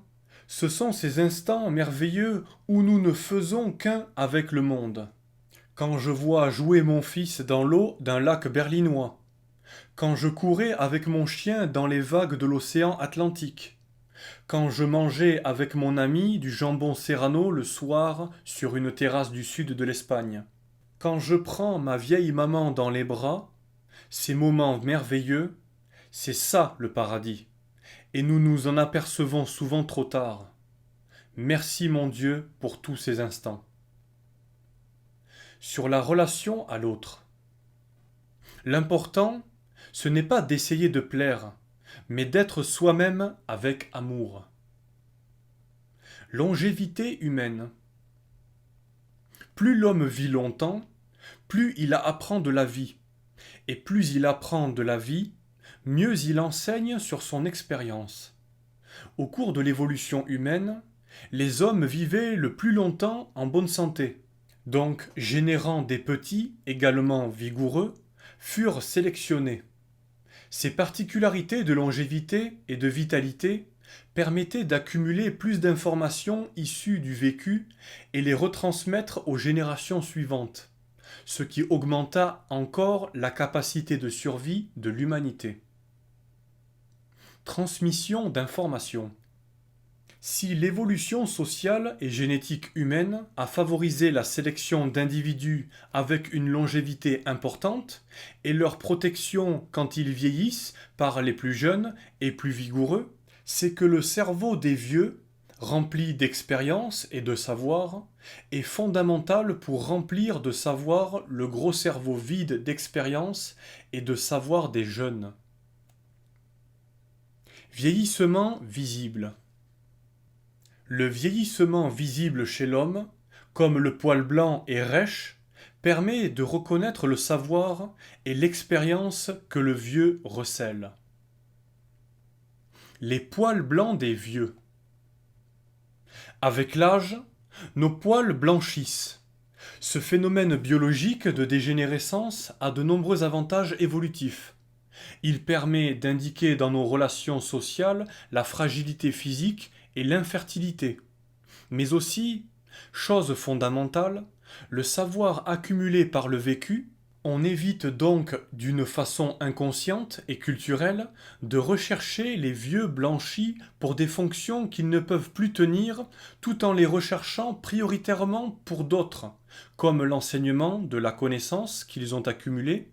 ce sont ces instants merveilleux où nous ne faisons qu'un avec le monde. Quand je vois jouer mon fils dans l'eau d'un lac berlinois, quand je courais avec mon chien dans les vagues de l'océan Atlantique, quand je mangeais avec mon ami du jambon serrano le soir sur une terrasse du sud de l'Espagne, quand je prends ma vieille maman dans les bras, ces moments merveilleux, c'est ça le paradis, et nous nous en apercevons souvent trop tard. Merci mon Dieu pour tous ces instants. Sur la relation à l'autre. L'important, ce n'est pas d'essayer de plaire, mais d'être soi-même avec amour. Longévité humaine. Plus l'homme vit longtemps, plus il apprend de la vie, et plus il apprend de la vie, mieux il enseigne sur son expérience. Au cours de l'évolution humaine, les hommes vivaient le plus longtemps en bonne santé, donc générant des petits, également vigoureux, furent sélectionnés. Ces particularités de longévité et de vitalité permettaient d'accumuler plus d'informations issues du vécu et les retransmettre aux générations suivantes, ce qui augmenta encore la capacité de survie de l'humanité. Transmission d'informations. Si l'évolution sociale et génétique humaine a favorisé la sélection d'individus avec une longévité importante et leur protection quand ils vieillissent par les plus jeunes et plus vigoureux, c'est que le cerveau des vieux, rempli d'expérience et de savoir, est fondamental pour remplir de savoir le gros cerveau vide d'expérience et de savoir des jeunes. Vieillissement visible. Le vieillissement visible chez l'homme, comme le poil blanc et rêche, permet de reconnaître le savoir et l'expérience que le vieux recèle. Les poils blancs des vieux. Avec l'âge, nos poils blanchissent. Ce phénomène biologique de dégénérescence a de nombreux avantages évolutifs. Il permet d'indiquer dans nos relations sociales la fragilité physique et l'infertilité. Mais aussi, chose fondamentale, le savoir accumulé par le vécu. On évite donc d'une façon inconsciente et culturelle de rechercher les vieux blanchis pour des fonctions qu'ils ne peuvent plus tenir tout en les recherchant prioritairement pour d'autres, comme l'enseignement de la connaissance qu'ils ont accumulée,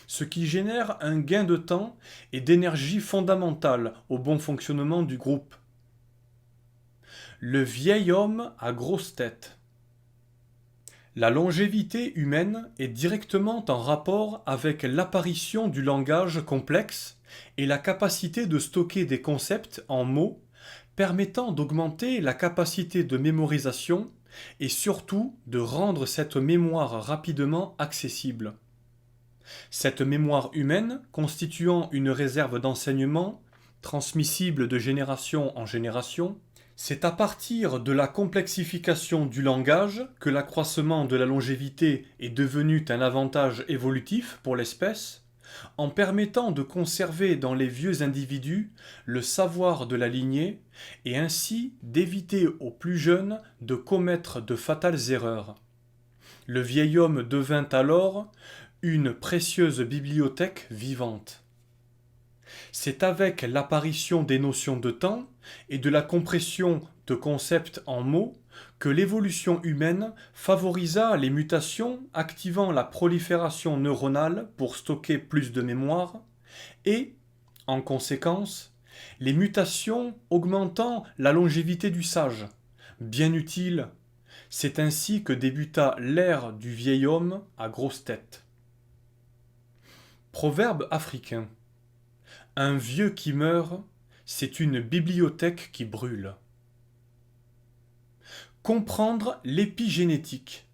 ce qui génère un gain de temps et d'énergie fondamentale au bon fonctionnement du groupe. Le vieil homme à grosse tête. La longévité humaine est directement en rapport avec l'apparition du langage complexe et la capacité de stocker des concepts en mots, permettant d'augmenter la capacité de mémorisation et surtout de rendre cette mémoire rapidement accessible. Cette mémoire humaine, constituant une réserve d'enseignement, transmissible de génération en génération, c'est à partir de la complexification du langage que l'accroissement de la longévité est devenu un avantage évolutif pour l'espèce, en permettant de conserver dans les vieux individus le savoir de la lignée et ainsi d'éviter aux plus jeunes de commettre de fatales erreurs. Le vieil homme devint alors une précieuse bibliothèque vivante. C'est avec l'apparition des notions de temps et de la compression de concepts en mots que l'évolution humaine favorisa les mutations activant la prolifération neuronale pour stocker plus de mémoire et, en conséquence, les mutations augmentant la longévité du sage. Bien utile, c'est ainsi que débuta l'ère du vieil homme à grosse tête. Proverbe africain. Un vieux qui meurt, c'est une bibliothèque qui brûle. Comprendre l'épigénétique.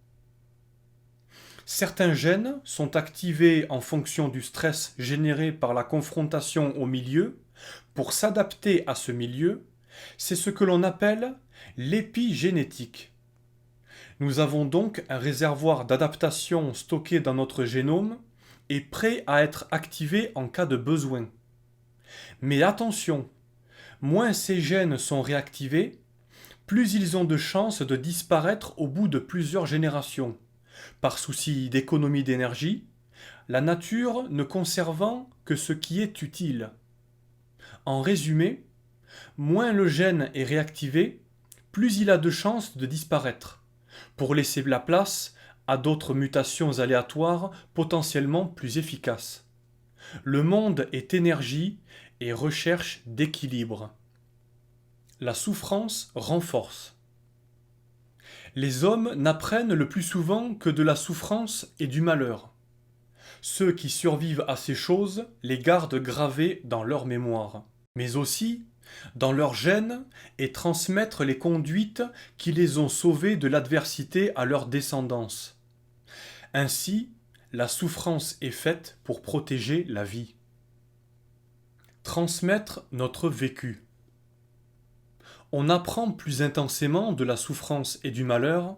Certains gènes sont activés en fonction du stress généré par la confrontation au milieu. Pour s'adapter à ce milieu, c'est ce que l'on appelle l'épigénétique. Nous avons donc un réservoir d'adaptation stocké dans notre génome et prêt à être activé en cas de besoin. Mais attention, moins ces gènes sont réactivés, plus ils ont de chances de disparaître au bout de plusieurs générations, par souci d'économie d'énergie, la nature ne conservant que ce qui est utile. En résumé, moins le gène est réactivé, plus il a de chances de disparaître, pour laisser la place à d'autres mutations aléatoires potentiellement plus efficaces. Le monde est énergie et recherche d'équilibre. La souffrance renforce. Les hommes n'apprennent le plus souvent que de la souffrance et du malheur. Ceux qui survivent à ces choses les gardent gravées dans leur mémoire, mais aussi dans leur gène et transmettent les conduites qui les ont sauvés de l'adversité à leur descendance. Ainsi, la souffrance est faite pour protéger la vie. Transmettre notre vécu. On apprend plus intensément de la souffrance et du malheur,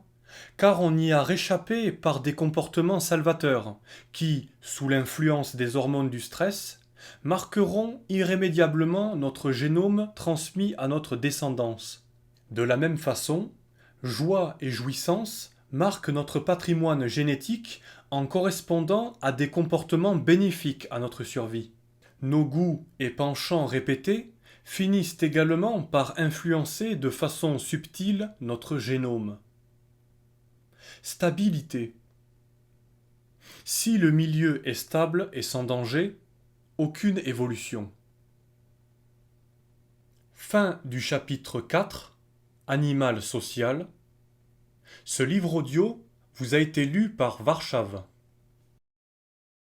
car on y a réchappé par des comportements salvateurs qui, sous l'influence des hormones du stress, marqueront irrémédiablement notre génome transmis à notre descendance. De la même façon, joie et jouissance marquent notre patrimoine génétique en correspondant à des comportements bénéfiques à notre survie. Nos goûts et penchants répétés finissent également par influencer de façon subtile notre génome. Stabilité. Si le milieu est stable et sans danger, aucune évolution. Fin du chapitre 4, Animal social. Ce livre audio vous a été lu par Varchave.